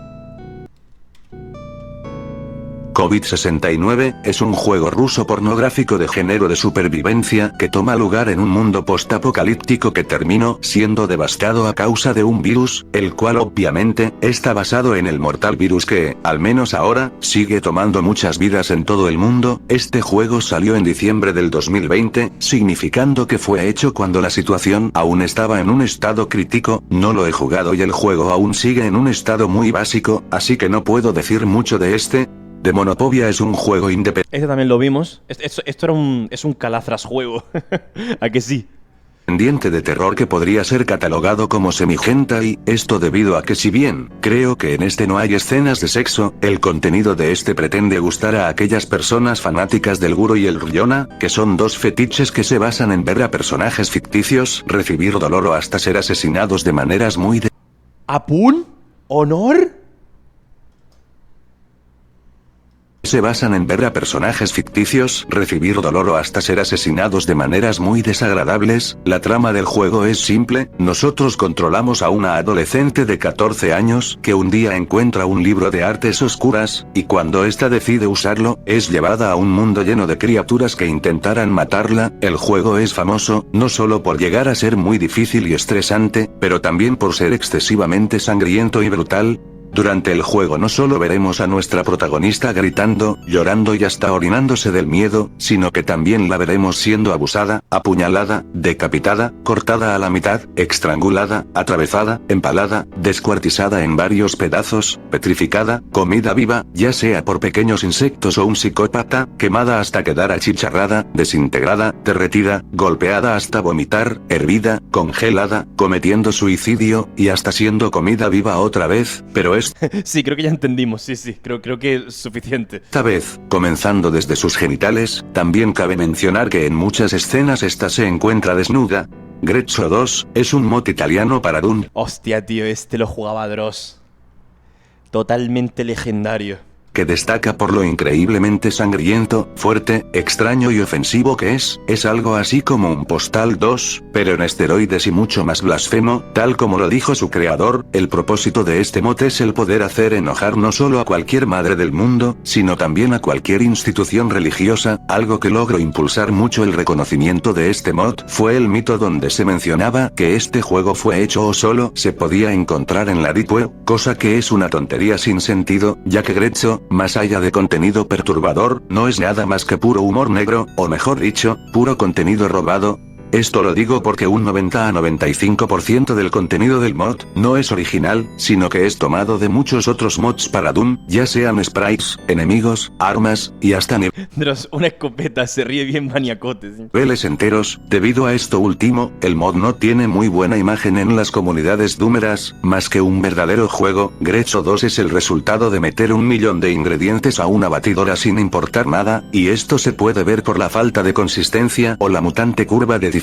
COVID-69 es un juego ruso pornográfico de género de supervivencia que toma lugar en un mundo postapocalíptico que terminó siendo devastado a causa de un virus, el cual obviamente está basado en el mortal virus que, al menos ahora, sigue tomando muchas vidas en todo el mundo. Este juego salió en diciembre del 2020, significando que fue hecho cuando la situación aún estaba en un estado crítico. No lo he jugado y el juego aún sigue en un estado muy básico, así que no puedo decir mucho de este. Demonophobia es un juego independiente. Este también lo vimos. Esto era es un calazras juego. ¿A que sí? De terror que podría ser catalogado como semi-hentai, esto debido a que si bien, creo que en este no hay escenas de sexo, el contenido de este pretende gustar a aquellas personas fanáticas del guro y el ryona, que son dos fetiches que se basan en ver a personajes ficticios, recibir dolor o hasta ser asesinados de maneras muy ¿Apun? ¿Honor? Se basan en ver a personajes ficticios, recibir dolor o hasta ser asesinados de maneras muy desagradables. La trama del juego es simple, nosotros controlamos a una adolescente de 14 años que un día encuentra un libro de artes oscuras, y cuando ésta decide usarlo, es llevada a un mundo lleno de criaturas que intentarán matarla. El juego es famoso, no solo por llegar a ser muy difícil y estresante, pero también por ser excesivamente sangriento y brutal. Durante el juego no solo veremos a nuestra protagonista gritando, llorando y hasta orinándose del miedo, sino que también la veremos siendo abusada, apuñalada, decapitada, cortada a la mitad, estrangulada, atravesada, empalada, descuartizada en varios pedazos, petrificada, comida viva, ya sea por pequeños insectos o un psicópata, quemada hasta quedar achicharrada, desintegrada, derretida, golpeada hasta vomitar, hervida, congelada, cometiendo suicidio, y hasta siendo comida viva otra vez, pero sí, creo que ya entendimos, sí, creo que es suficiente. Esta vez, comenzando desde sus genitales, también cabe mencionar que en muchas escenas esta se encuentra desnuda. Grezzo 2 es un mod italiano para Doom. Hostia, tío, este lo jugaba Dross. Totalmente legendario. Que destaca por lo increíblemente sangriento, fuerte, extraño y ofensivo que es algo así como un Postal 2, pero en esteroides y mucho más blasfemo, tal como lo dijo su creador. El propósito de este mod es el poder hacer enojar no solo a cualquier madre del mundo, sino también a cualquier institución religiosa. Algo que logró impulsar mucho el reconocimiento de este mod fue el mito donde se mencionaba que este juego fue hecho o solo se podía encontrar en la Deep Web, cosa que es una tontería sin sentido, ya que Grezzo, más allá de contenido perturbador, no es nada más que puro humor negro, o mejor dicho, puro contenido robado. Esto lo digo porque un 90 a 95% del contenido del mod no es original, sino que es tomado de muchos otros mods para Doom, ya sean sprites, enemigos, armas, y hasta Dross, una escopeta, se ríe bien maniacote. ¿Sí? Niveles enteros. Debido a esto último, el mod no tiene muy buena imagen en las comunidades doomeras, más que un verdadero juego. Grezzo 2 es el resultado de meter 1.000.000 de ingredientes a una batidora sin importar nada, y esto se puede ver por la falta de consistencia o la mutante curva de dificultad.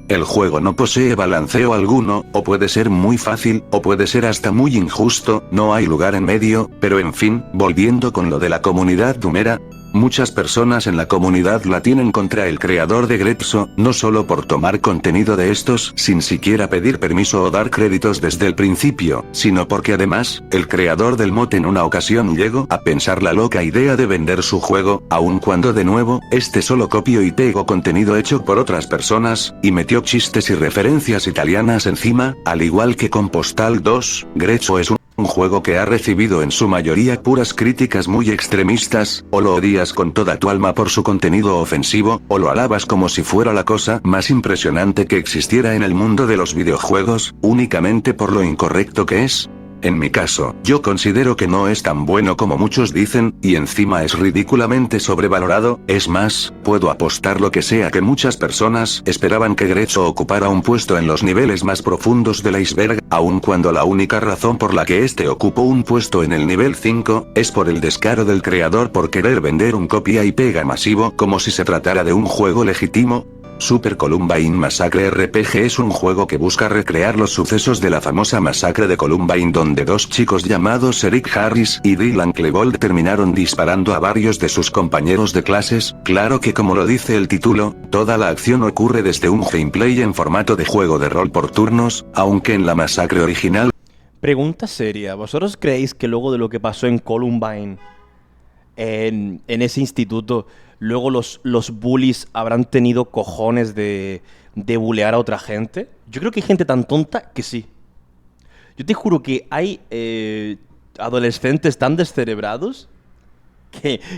El juego no posee balanceo alguno, o puede ser muy fácil, o puede ser hasta muy injusto, no hay lugar en medio, pero en fin, volviendo con lo de la comunidad doomera. Muchas personas en la comunidad la tienen contra el creador de Grezzo, no solo por tomar contenido de estos sin siquiera pedir permiso o dar créditos desde el principio, sino porque además, el creador del mod en una ocasión llegó a pensar la loca idea de vender su juego, aun cuando de nuevo, este solo copió y pegó contenido hecho por otras personas, y metió chistes y referencias italianas encima. Al igual que con Postal 2, Grezzo es un juego que ha recibido en su mayoría puras críticas muy extremistas, o lo odias con toda tu alma por su contenido ofensivo, o lo alabas como si fuera la cosa más impresionante que existiera en el mundo de los videojuegos, únicamente por lo incorrecto que es. En mi caso, yo considero que no es tan bueno como muchos dicen, y encima es ridículamente sobrevalorado. Es más, puedo apostar lo que sea que muchas personas esperaban que Grezzo ocupara un puesto en los niveles más profundos del iceberg, aun cuando la única razón por la que este ocupó un puesto en el nivel 5, es por el descaro del creador por querer vender un copia y pega masivo como si se tratara de un juego legítimo. Super Columbine Massacre RPG es un juego que busca recrear los sucesos de la famosa masacre de Columbine, donde dos chicos llamados Eric Harris y Dylan Klebold terminaron disparando a varios de sus compañeros de clases. Claro que, como lo dice el título, toda la acción ocurre desde un gameplay en formato de juego de rol por turnos, aunque en la masacre original... Pregunta seria, ¿vosotros creéis que luego de lo que pasó en Columbine, en ese instituto, luego los bullies habrán tenido cojones de bulear a otra gente? Yo creo que hay gente tan tonta que sí. Yo te juro que hay adolescentes tan descerebrados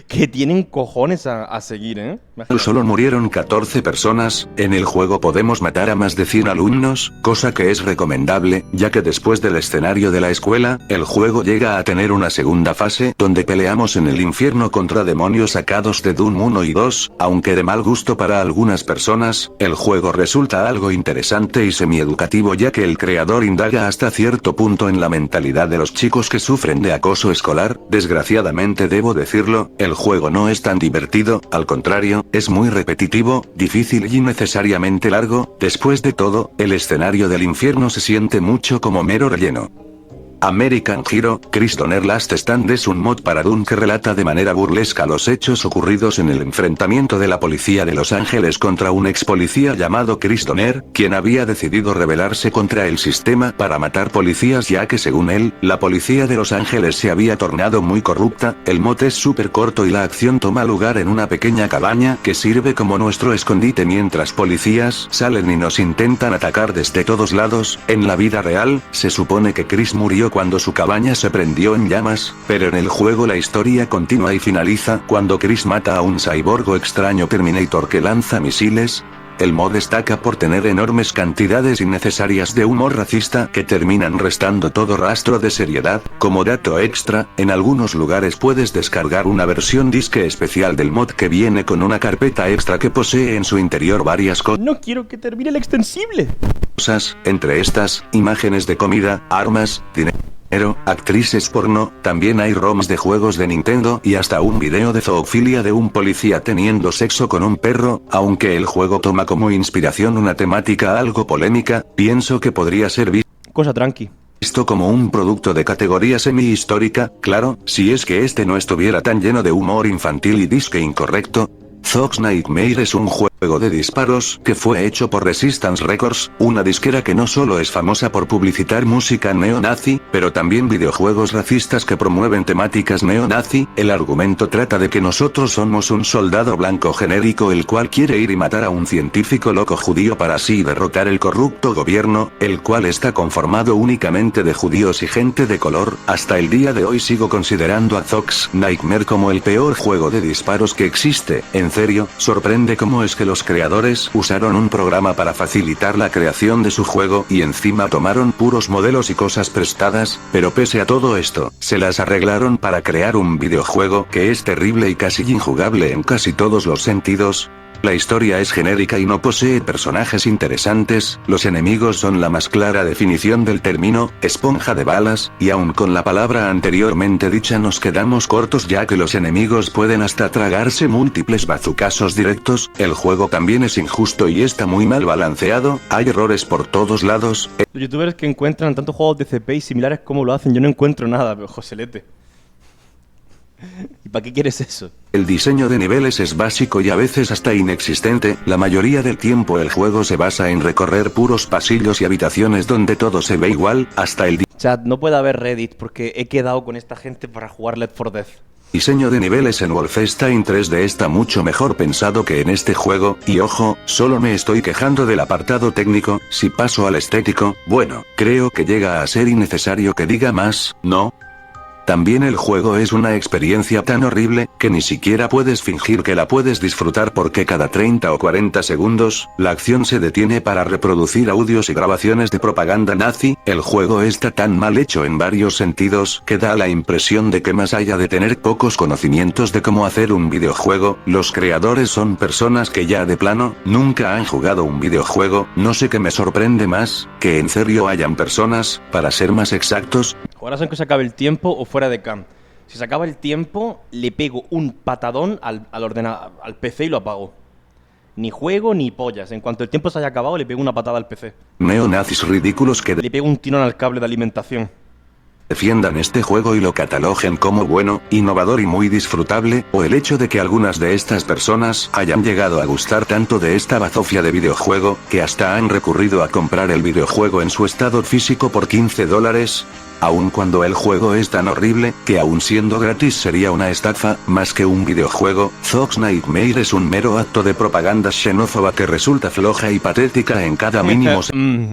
que tienen cojones a seguir, ¿eh? Imagínate. Solo murieron 14 personas. En el juego podemos matar a más de 100 alumnos, cosa que es recomendable, ya que después del escenario de la escuela, el juego llega a tener una segunda fase, donde peleamos en el infierno contra demonios sacados de Doom 1 y 2, aunque de mal gusto para algunas personas. El juego resulta algo interesante y semi-educativo, ya que el creador indaga hasta cierto punto en la mentalidad de los chicos que sufren de acoso escolar. Desgraciadamente debo decir, el juego no es tan divertido, al contrario, es muy repetitivo, difícil y innecesariamente largo. Después de todo, el escenario del infierno se siente mucho como mero relleno. American Hero, Chris Donner Last Stand es un mod para Doom que relata de manera burlesca los hechos ocurridos en el enfrentamiento de la policía de Los Ángeles contra un ex policía llamado Chris Donner, quien había decidido rebelarse contra el sistema para matar policías, ya que según él, la policía de Los Ángeles se había tornado muy corrupta. El mod es súper corto y la acción toma lugar en una pequeña cabaña que sirve como nuestro escondite mientras policías salen y nos intentan atacar desde todos lados. En la vida real, se supone que Chris murió cuando su cabaña se prendió en llamas, pero en el juego la historia continúa y finaliza cuando Chris mata a un cyborg extraño Terminator que lanza misiles. El mod destaca por tener enormes cantidades innecesarias de humor racista que terminan restando todo rastro de seriedad. Como dato extra, en algunos lugares puedes descargar una versión disque especial del mod que viene con una carpeta extra que posee en su interior varias cosas. No quiero que termine el extensible. Entre estas, imágenes de comida, armas, dinero, actrices porno, también hay ROMs de juegos de Nintendo y hasta un video de zoofilia de un policía teniendo sexo con un perro. Aunque el juego toma como inspiración una temática algo polémica, pienso que podría ser cosa tranqui. Visto como un producto de categoría semi-histórica, claro, si es que este no estuviera tan lleno de humor infantil y disque incorrecto. Thug's Nightmare es un juego de disparos que fue hecho por Resistance Records, una disquera que no solo es famosa por publicitar música neonazi, pero también videojuegos racistas que promueven temáticas neonazi. El argumento trata de que nosotros somos un soldado blanco genérico el cual quiere ir y matar a un científico loco judío para así derrotar el corrupto gobierno, el cual está conformado únicamente de judíos y gente de color. Hasta el día de hoy sigo considerando a Thug's Nightmare como el peor juego de disparos que existe. En serio, sorprende cómo es que los creadores usaron un programa para facilitar la creación de su juego y encima tomaron puros modelos y cosas prestadas, pero pese a todo esto, se las arreglaron para crear un videojuego que es terrible y casi injugable en casi todos los sentidos. La historia es genérica y no posee personajes interesantes, los enemigos son la más clara definición del término, esponja de balas, y aun con la palabra anteriormente dicha nos quedamos cortos ya que los enemigos pueden hasta tragarse múltiples bazucazos directos. El juego también es injusto y está muy mal balanceado, hay errores por todos lados. Los youtubers que encuentran tantos juegos de CP y similares como lo hacen, yo no encuentro nada, pero Joselete. ¿Y para qué quieres eso? El diseño de niveles es básico y a veces hasta inexistente. La mayoría del tiempo el juego se basa en recorrer puros pasillos y habitaciones donde todo se ve igual, hasta el Chat, no puede haber Reddit porque he quedado con esta gente para jugar Left 4 Dead. diseño de niveles en Wolfenstein 3D está mucho mejor pensado que en este juego, y ojo, solo me estoy quejando del apartado técnico. Si paso al estético, bueno, creo que llega a ser innecesario que diga más, ¿no? También el juego es una experiencia tan horrible, que ni siquiera puedes fingir que la puedes disfrutar porque cada 30 o 40 segundos, la acción se detiene para reproducir audios y grabaciones de propaganda nazi. El juego está tan mal hecho en varios sentidos, que da la impresión de que más allá de tener pocos conocimientos de cómo hacer un videojuego, los creadores son personas que ya de plano, nunca han jugado un videojuego. No sé qué me sorprende más, que en serio hayan personas, para ser más exactos, ¿Jugarás aunque se acabe el tiempo o fuera de cam? Si se acaba el tiempo, le pego un patadón al PC y lo apago. Ni juego ni pollas. En cuanto el tiempo se haya acabado, le pego una patada al PC. Neonazis ridículos que Le pego un tirón al cable de alimentación. defiendan este juego y lo cataloguen como bueno, innovador y muy disfrutable, o el hecho de que algunas de estas personas hayan llegado a gustar tanto de esta bazofia de videojuego, que hasta han recurrido a comprar el videojuego en su estado físico por $15, aun cuando el juego es tan horrible, que aun siendo gratis sería una estafa, más que un videojuego. Zox Nightmare es un mero acto de propaganda xenófoba que resulta floja y patética en cada mínimo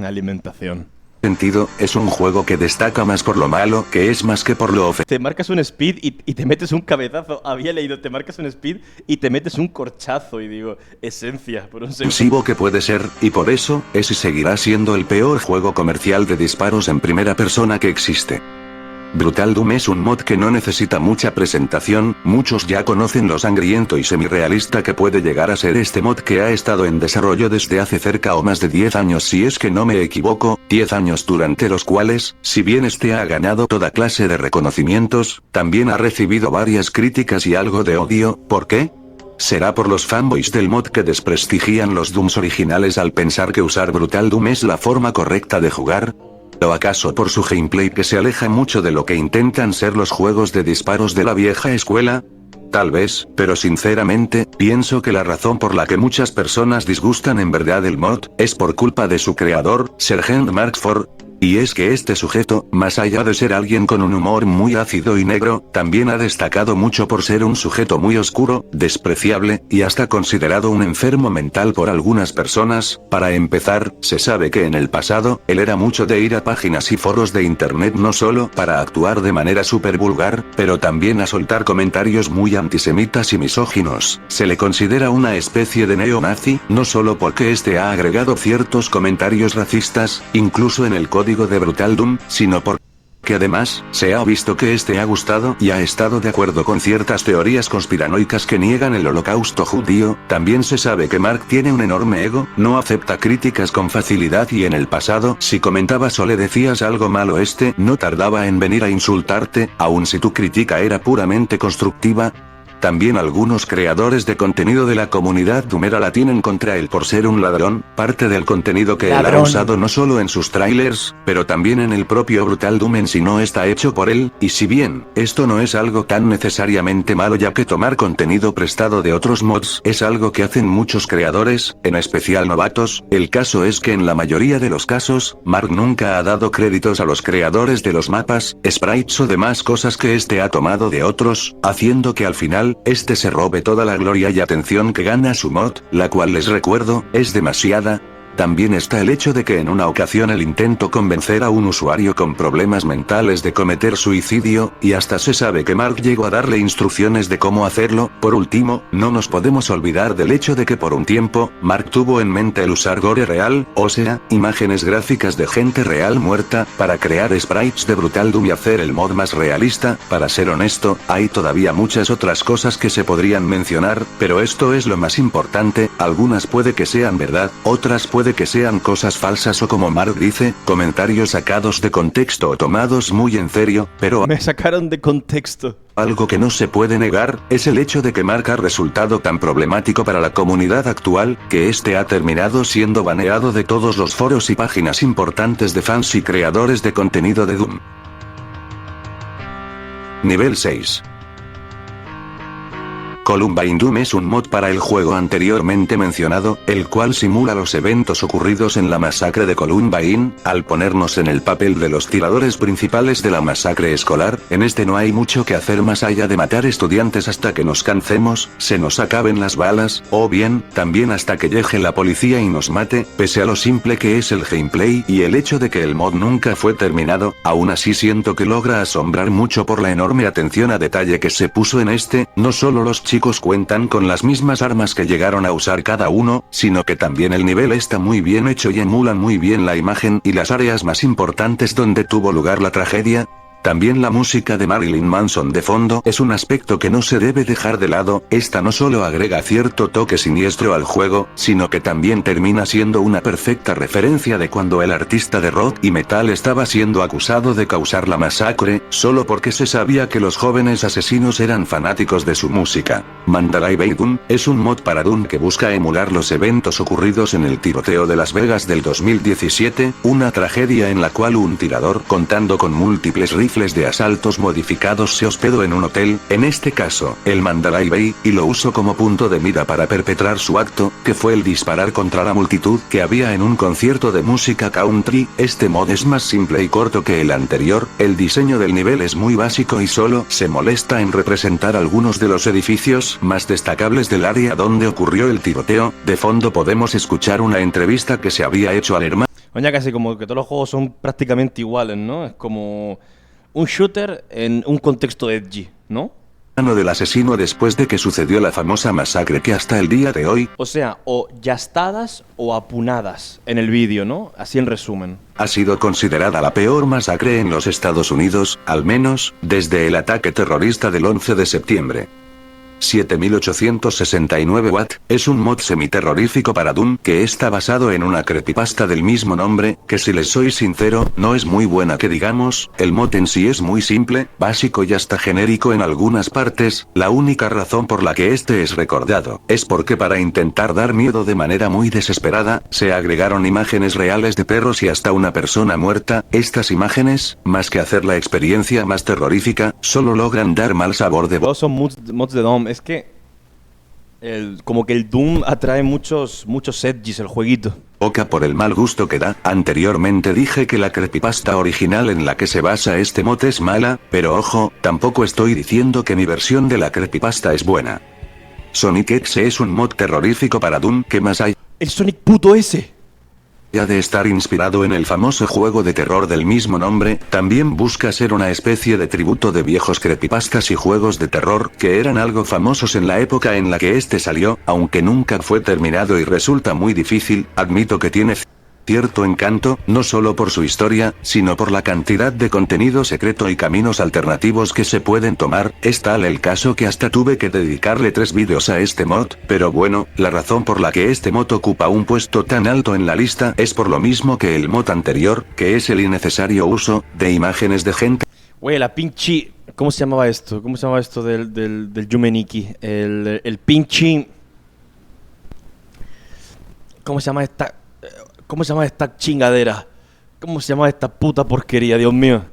Alimentación. sentido. Es un juego que destaca más por lo malo que es más que por lo ofensivo. Te marcas un speed y te metes un cabezazo. Había leído, te marcas un speed y te metes un corchazo. Y digo, esencia, por un segundo. Que puede ser, y por eso, es y seguirá siendo el peor juego comercial de disparos en primera persona que existe. Brutal Doom es un mod que no necesita mucha presentación, muchos ya conocen lo sangriento y semirealista que puede llegar a ser este mod, que ha estado en desarrollo desde hace cerca o más de 10 años si es que no me equivoco, 10 años durante los cuales, si bien este ha ganado toda clase de reconocimientos, también ha recibido varias críticas y algo de odio. ¿Por qué? ¿Será por los fanboys del mod que desprestigian los Dooms originales al pensar que usar Brutal Doom es la forma correcta de jugar? ¿O acaso por su gameplay que se aleja mucho de lo que intentan ser los juegos de disparos de la vieja escuela? Tal vez, pero sinceramente, pienso que la razón por la que muchas personas disgustan en verdad el mod, es por culpa de su creador, Sergeant Markford. Y es que este sujeto, más allá de ser alguien con un humor muy ácido y negro, también ha destacado mucho por ser un sujeto muy oscuro, despreciable, y hasta considerado un enfermo mental por algunas personas. Para empezar, se sabe que en el pasado, él era mucho de ir a páginas y foros de internet no solo para actuar de manera súper vulgar, pero también a soltar comentarios muy antisemitas y misóginos. Se le considera una especie de neonazi, no solo porque este ha agregado ciertos comentarios racistas, incluso en el código de Brutal Doom, sino porque además, se ha visto que este ha gustado y ha estado de acuerdo con ciertas teorías conspiranoicas que niegan el holocausto judío. También se sabe que Mark tiene un enorme ego, no acepta críticas con facilidad y en el pasado, si comentabas o le decías algo malo no tardaba en venir a insultarte, aun si tu crítica era puramente constructiva. También algunos creadores de contenido de la comunidad doomera la tienen contra él por ser un ladrón, parte del contenido que él ha usado no solo en sus trailers, pero también en el propio Brutal Doom en sí no está hecho por él, y si bien, esto no es algo tan necesariamente malo ya que tomar contenido prestado de otros mods es algo que hacen muchos creadores, en especial novatos, el caso es que en la mayoría de los casos, Mark nunca ha dado créditos a los creadores de los mapas, sprites o demás cosas que este ha tomado de otros, haciendo que al final, este se robe toda la gloria y atención que gana su mod, la cual les recuerdo, es demasiada. También está el hecho de que en una ocasión él intentó convencer a un usuario con problemas mentales de cometer suicidio, y hasta se sabe que Mark llegó a darle instrucciones de cómo hacerlo. Por último, no nos podemos olvidar del hecho de que por un tiempo, Mark tuvo en mente el usar gore real, o sea, imágenes gráficas de gente real muerta, para crear sprites de Brutal Doom y hacer el mod más realista. Para ser honesto, hay todavía muchas otras cosas que se podrían mencionar, pero esto es lo más importante. Algunas puede que sean verdad, otras puede que sean cosas falsas o, como Mark dice, comentarios sacados de contexto o tomados muy en serio, pero me sacaron de contexto. Algo que no se puede negar, es el hecho de que Mark ha resultado tan problemático para la comunidad actual, que este ha terminado siendo baneado de todos los foros y páginas importantes de fans y creadores de contenido de Doom. Nivel 6. Columbine Doom es un mod para el juego anteriormente mencionado, el cual simula los eventos ocurridos en la masacre de Columbine. Al ponernos en el papel de los tiradores principales de la masacre escolar, en este no hay mucho que hacer más allá de matar estudiantes hasta que nos cansemos, se nos acaben las balas, o bien, también hasta que llegue la policía y nos mate. Pese a lo simple que es el gameplay y el hecho de que el mod nunca fue terminado, aún así siento que logra asombrar mucho por la enorme atención a detalle que se puso en este. No solo los chicos cuentan con las mismas armas que llegaron a usar cada uno, sino que también el nivel está muy bien hecho y emulan muy bien la imagen y las áreas más importantes donde tuvo lugar la tragedia. También la música de Marilyn Manson de fondo es un aspecto que no se debe dejar de lado. Esta no solo agrega cierto toque siniestro al juego, sino que también termina siendo una perfecta referencia de cuando el artista de rock y metal estaba siendo acusado de causar la masacre, solo porque se sabía que los jóvenes asesinos eran fanáticos de su música. Mandalay Bay Doom es un mod para Doom que busca emular los eventos ocurridos en el tiroteo de Las Vegas del 2017, una tragedia en la cual un tirador contando con múltiples rifles de asaltos modificados se hospedó en un hotel, en este caso, el Mandalay Bay, y lo usó como punto de mira para perpetrar su acto, que fue el disparar contra la multitud que había en un concierto de música country. Este mod es más simple y corto que el anterior, el diseño del nivel es muy básico y solo se molesta en representar algunos de los edificios más destacables del área donde ocurrió el tiroteo. De fondo podemos escuchar una entrevista que se había hecho al hermano. Oye, casi como que todos los juegos son prácticamente iguales, ¿no? Es como un shooter en un contexto edgy, ¿no? Del asesino después de que sucedió la famosa masacre que hasta el día de hoy, O sea, o yastadas o apunadas en el vídeo, ¿no? Así en resumen. ha sido considerada la peor masacre en los Estados Unidos, al menos, desde el ataque terrorista del 11 de septiembre. 7869 Watt, es un mod semiterrorífico para Doom que está basado en una creepypasta del mismo nombre, que si les soy sincero, no es muy buena que digamos. El mod en sí es muy simple, básico y hasta genérico en algunas partes. La única razón por la que este es recordado, es porque para intentar dar miedo de manera muy desesperada, se agregaron imágenes reales de perros y hasta una persona muerta. Estas imágenes, más que hacer la experiencia más terrorífica, solo logran dar mal sabor de boca. Todos son mods de Dom. Es que como que el Doom atrae muchos edgys el jueguito. Por el mal gusto que da. Anteriormente dije que la creepypasta original en la que se basa este mod es mala, pero ojo, tampoco estoy diciendo que mi versión de la creepypasta es buena. Sonic X es un mod terrorífico para Doom. ¿Qué más hay? El Sonic puto ese. Ya de estar inspirado en el famoso juego de terror del mismo nombre, también busca ser una especie de tributo de viejos creepypastas y juegos de terror que eran algo famosos en la época en la que este salió, aunque nunca fue terminado y resulta muy difícil. Admito que tiene cierto encanto, no solo por su historia, sino por la cantidad de contenido secreto y caminos alternativos que se pueden tomar. Es tal el caso que hasta tuve que dedicarle 3 vídeos a este mod, pero bueno, la razón por la que este mod ocupa un puesto tan alto en la lista es por lo mismo que el mod anterior, que es el innecesario uso de imágenes de gente. Güey, la pinche... ¿Cómo se llamaba esto? ¿Cómo se llamaba esto del Yumeniki? El pinche... ¿Cómo se llama esta chingadera? ¿Cómo se llama esta puta porquería, Dios mío?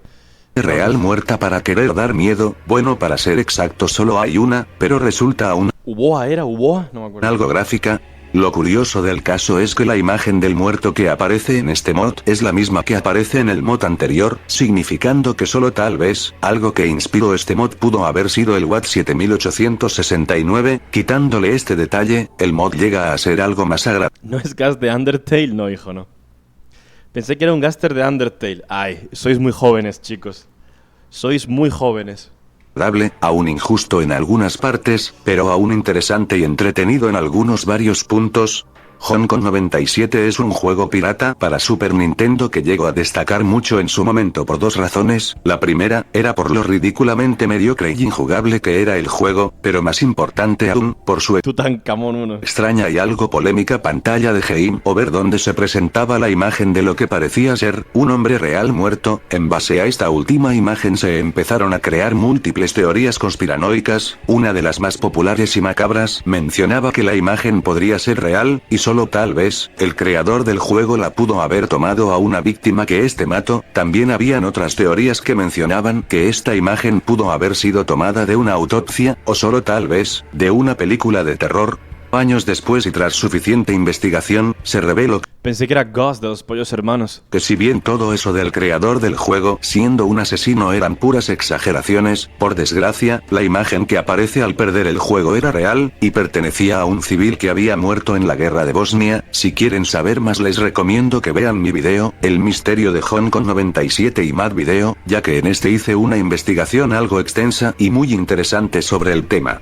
Real muerta para querer dar miedo. Bueno, para ser exacto solo hay una, pero resulta aún ¿Uboa era? ¿Uboa? No me acuerdo. algo gráfica. Lo curioso del caso es que la imagen del muerto que aparece en este mod es la misma que aparece en el mod anterior, significando que solo tal vez, algo que inspiró este mod pudo haber sido el Watt 7869, quitándole este detalle, el mod llega a ser algo más agradable. ¿No es gas de Undertale? No, hijo, no. Pensé que era un gaster de Undertale. Ay, sois muy jóvenes, chicos. Sois muy jóvenes. Aún injusto en algunas partes, pero aún interesante y entretenido en algunos varios puntos. Hong Kong 97 es un juego pirata para Super Nintendo que llegó a destacar mucho en su momento por 2 razones. La primera, era por lo ridículamente mediocre y injugable que era el juego, pero más importante aún, por su Tutankamón 1. extraña y algo polémica pantalla de Game Over donde se presentaba la imagen de lo que parecía ser un hombre real muerto. En base a esta última imagen se empezaron a crear múltiples teorías conspiranoicas. Una de las más populares y macabras mencionaba que la imagen podría ser real, y solo tal vez, el creador del juego la pudo haber tomado a una víctima que este mató. También habían otras teorías que mencionaban que esta imagen pudo haber sido tomada de una autopsia, o solo tal vez, de una película de terror. Años después y tras suficiente investigación, se reveló Pensé que era Gus de los Pollos Hermanos. que si bien todo eso del creador del juego siendo un asesino eran puras exageraciones, por desgracia, la imagen que aparece al perder el juego era real, y pertenecía a un civil que había muerto en la guerra de Bosnia. Si quieren saber más les recomiendo que vean mi video, El misterio de Hong Kong 97 y Mad Video, ya que en este hice una investigación algo extensa y muy interesante sobre el tema.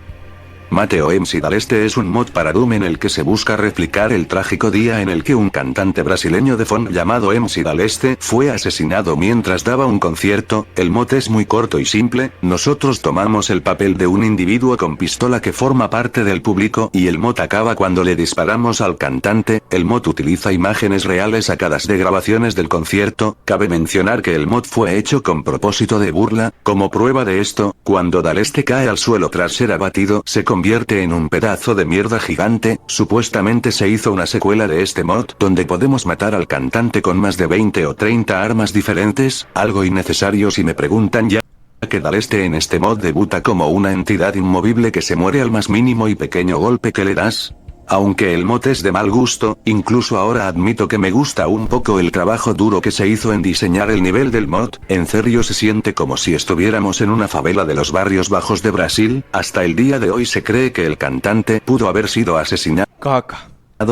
Mateo MC Daleste es un mod para Doom en el que se busca replicar el trágico día en el que un cantante brasileño de funk llamado MC Daleste fue asesinado mientras daba un concierto. El mod es muy corto y simple. Nosotros tomamos el papel de un individuo con pistola que forma parte del público y el mod acaba cuando le disparamos al cantante. El mod utiliza imágenes reales sacadas de grabaciones del concierto. Cabe mencionar que el mod fue hecho con propósito de burla. Como prueba de esto, cuando Daleste cae al suelo tras ser abatido, se convierte en un pedazo de mierda gigante. Supuestamente se hizo una secuela de este mod donde podemos matar al cantante con más de 20 o 30 armas diferentes, algo innecesario si me preguntan, ya que Daleste en este mod debuta como una entidad inmovible que se muere al más mínimo y pequeño golpe que le das. Aunque el mod es de mal gusto, incluso ahora admito que me gusta un poco el trabajo duro que se hizo en diseñar el nivel del mod. En serio se siente como si estuviéramos en una favela de los barrios bajos de Brasil. Hasta el día de hoy se cree que el cantante pudo haber sido asesinado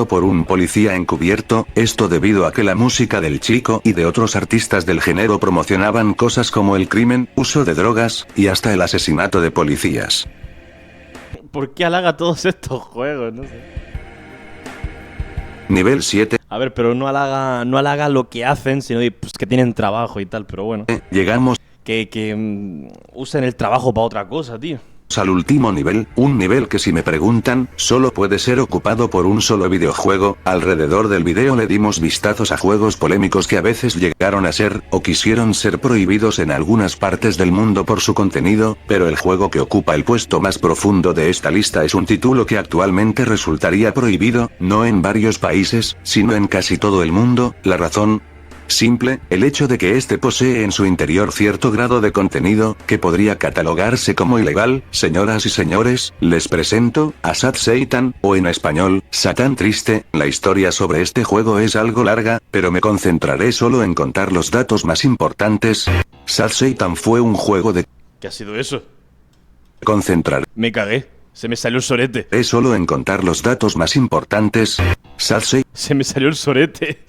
por un policía encubierto, esto debido a que la música del chico y de otros artistas del género promocionaban cosas como el crimen, uso de drogas, y hasta el asesinato de policías. ¿Por qué halaga todos estos juegos? No sé. Nivel 7. A ver, pero no halaga lo que hacen, sino pues, que tienen trabajo y tal, pero bueno. Llegamos Que usen el trabajo para otra cosa, tío. al último nivel, un nivel que si me preguntan, solo puede ser ocupado por un solo videojuego. Alrededor del video le dimos vistazos a juegos polémicos que a veces llegaron a ser, o quisieron ser prohibidos en algunas partes del mundo por su contenido, pero el juego que ocupa el puesto más profundo de esta lista es un título que actualmente resultaría prohibido, no en varios países, sino en casi todo el mundo. La razón simple, el hecho de que este posee en su interior cierto grado de contenido, que podría catalogarse como ilegal. Señoras y señores, les presento a Sad Satan, o en español, Satán Triste. La historia sobre este juego es algo larga, pero me concentraré solo en contar los datos más importantes. Sad Satan fue un juego de... ¿Qué ha sido eso? Concentraré Me cagué. Se me salió el sorete. solo en contar los datos más importantes. Sad Se me salió el sorete.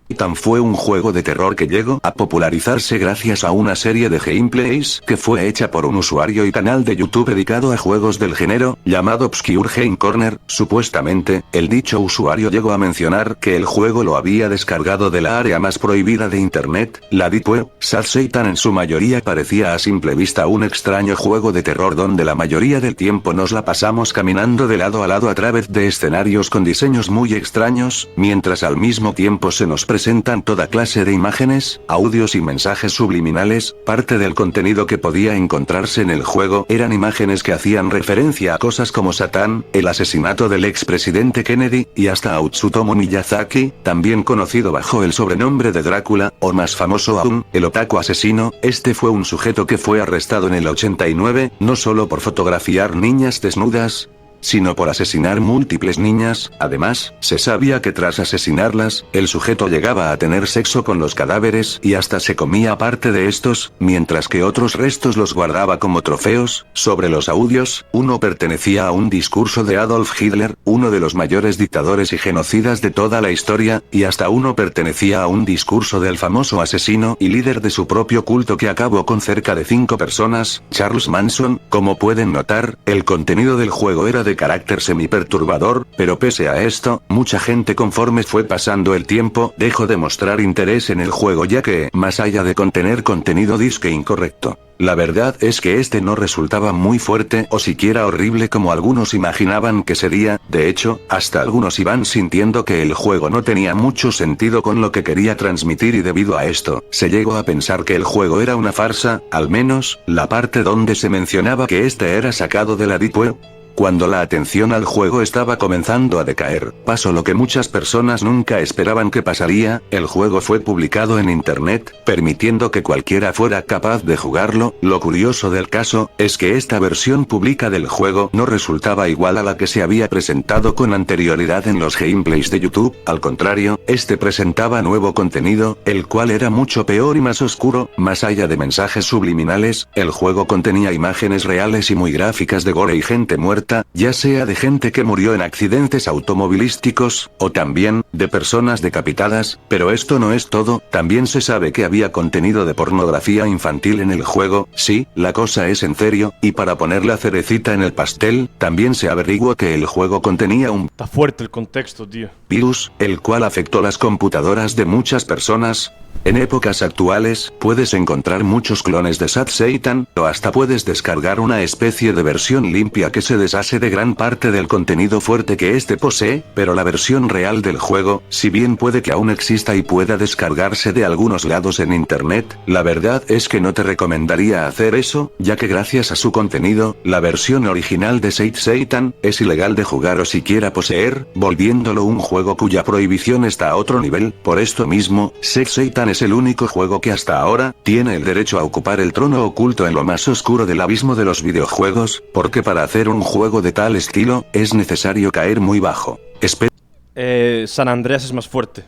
Satan fue un juego de terror que llegó a popularizarse gracias a una serie de gameplays que fue hecha por un usuario y canal de YouTube dedicado a juegos del género, llamado Obscure Game Corner. Supuestamente, el dicho usuario llegó a mencionar que el juego lo había descargado de la área más prohibida de internet, la Deep Web. Sad Satan en su mayoría parecía a simple vista un extraño juego de terror donde la mayoría del tiempo nos la pasamos caminando de lado a lado a través de escenarios con diseños muy extraños, mientras al mismo tiempo se nos presentan toda clase de imágenes, audios y mensajes subliminales. Parte del contenido que podía encontrarse en el juego eran imágenes que hacían referencia a cosas como Satán, el asesinato del expresidente Kennedy, y hasta a Tsutomu Miyazaki, también conocido bajo el sobrenombre de Drácula, o más famoso aún, el otaku asesino. Este fue un sujeto que fue arrestado en el 89, no solo por fotografiar niñas desnudas, sino por asesinar múltiples niñas. Además, se sabía que tras asesinarlas, el sujeto llegaba a tener sexo con los cadáveres y hasta se comía parte de estos, mientras que otros restos los guardaba como trofeos. Sobre los audios, uno pertenecía a un discurso de Adolf Hitler, uno de los mayores dictadores y genocidas de toda la historia, y hasta uno pertenecía a un discurso del famoso asesino y líder de su propio culto que acabó con cerca de 5 personas, Charles Manson. Como pueden notar, el contenido del juego era de carácter semi-perturbador, pero pese a esto, mucha gente conforme fue pasando el tiempo, dejó de mostrar interés en el juego ya que, más allá de contener contenido disque incorrecto, la verdad es que este no resultaba muy fuerte o siquiera horrible como algunos imaginaban que sería. De hecho, hasta algunos iban sintiendo que el juego no tenía mucho sentido con lo que quería transmitir y debido a esto, se llegó a pensar que el juego era una farsa, al menos, la parte donde se mencionaba que este era sacado de la Deep Web. Cuando la atención al juego estaba comenzando a decaer, pasó lo que muchas personas nunca esperaban que pasaría. El juego fue publicado en internet, permitiendo que cualquiera fuera capaz de jugarlo. Lo curioso del caso, es que esta versión pública del juego no resultaba igual a la que se había presentado con anterioridad en los gameplays de YouTube. Al contrario, este presentaba nuevo contenido, el cual era mucho peor y más oscuro. Más allá de mensajes subliminales, el juego contenía imágenes reales y muy gráficas de gore y gente muerta. cierta, ya sea de gente que murió en accidentes automovilísticos, o también, de personas decapitadas, pero esto no es todo, también se sabe que había contenido de pornografía infantil en el juego, sí, la cosa es en serio, y para poner la cerecita en el pastel, también se averiguó que el juego contenía un Está fuerte el contexto, tío. virus, el cual afectó las computadoras de muchas personas. En épocas actuales, puedes encontrar muchos clones de Sad Satan, o hasta puedes descargar una especie de versión limpia que se deshace de gran parte del contenido fuerte que este posee, pero la versión real del juego, si bien puede que aún exista y pueda descargarse de algunos lados en internet, la verdad es que no te recomendaría hacer eso, ya que gracias a su contenido, la versión original de Sad Satan, es ilegal de jugar o siquiera poseer, volviéndolo un juego cuya prohibición está a otro nivel. Por esto mismo, Sad Satan es el único juego que hasta ahora tiene el derecho a ocupar el trono oculto en lo más oscuro del abismo de los videojuegos, porque para hacer un juego de tal estilo, es necesario caer muy bajo. Espero San Andreas es más fuerte.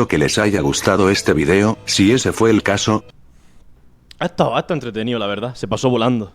que les haya gustado este video, si ese fue el caso. Ha estado entretenido, la verdad. Se pasó volando.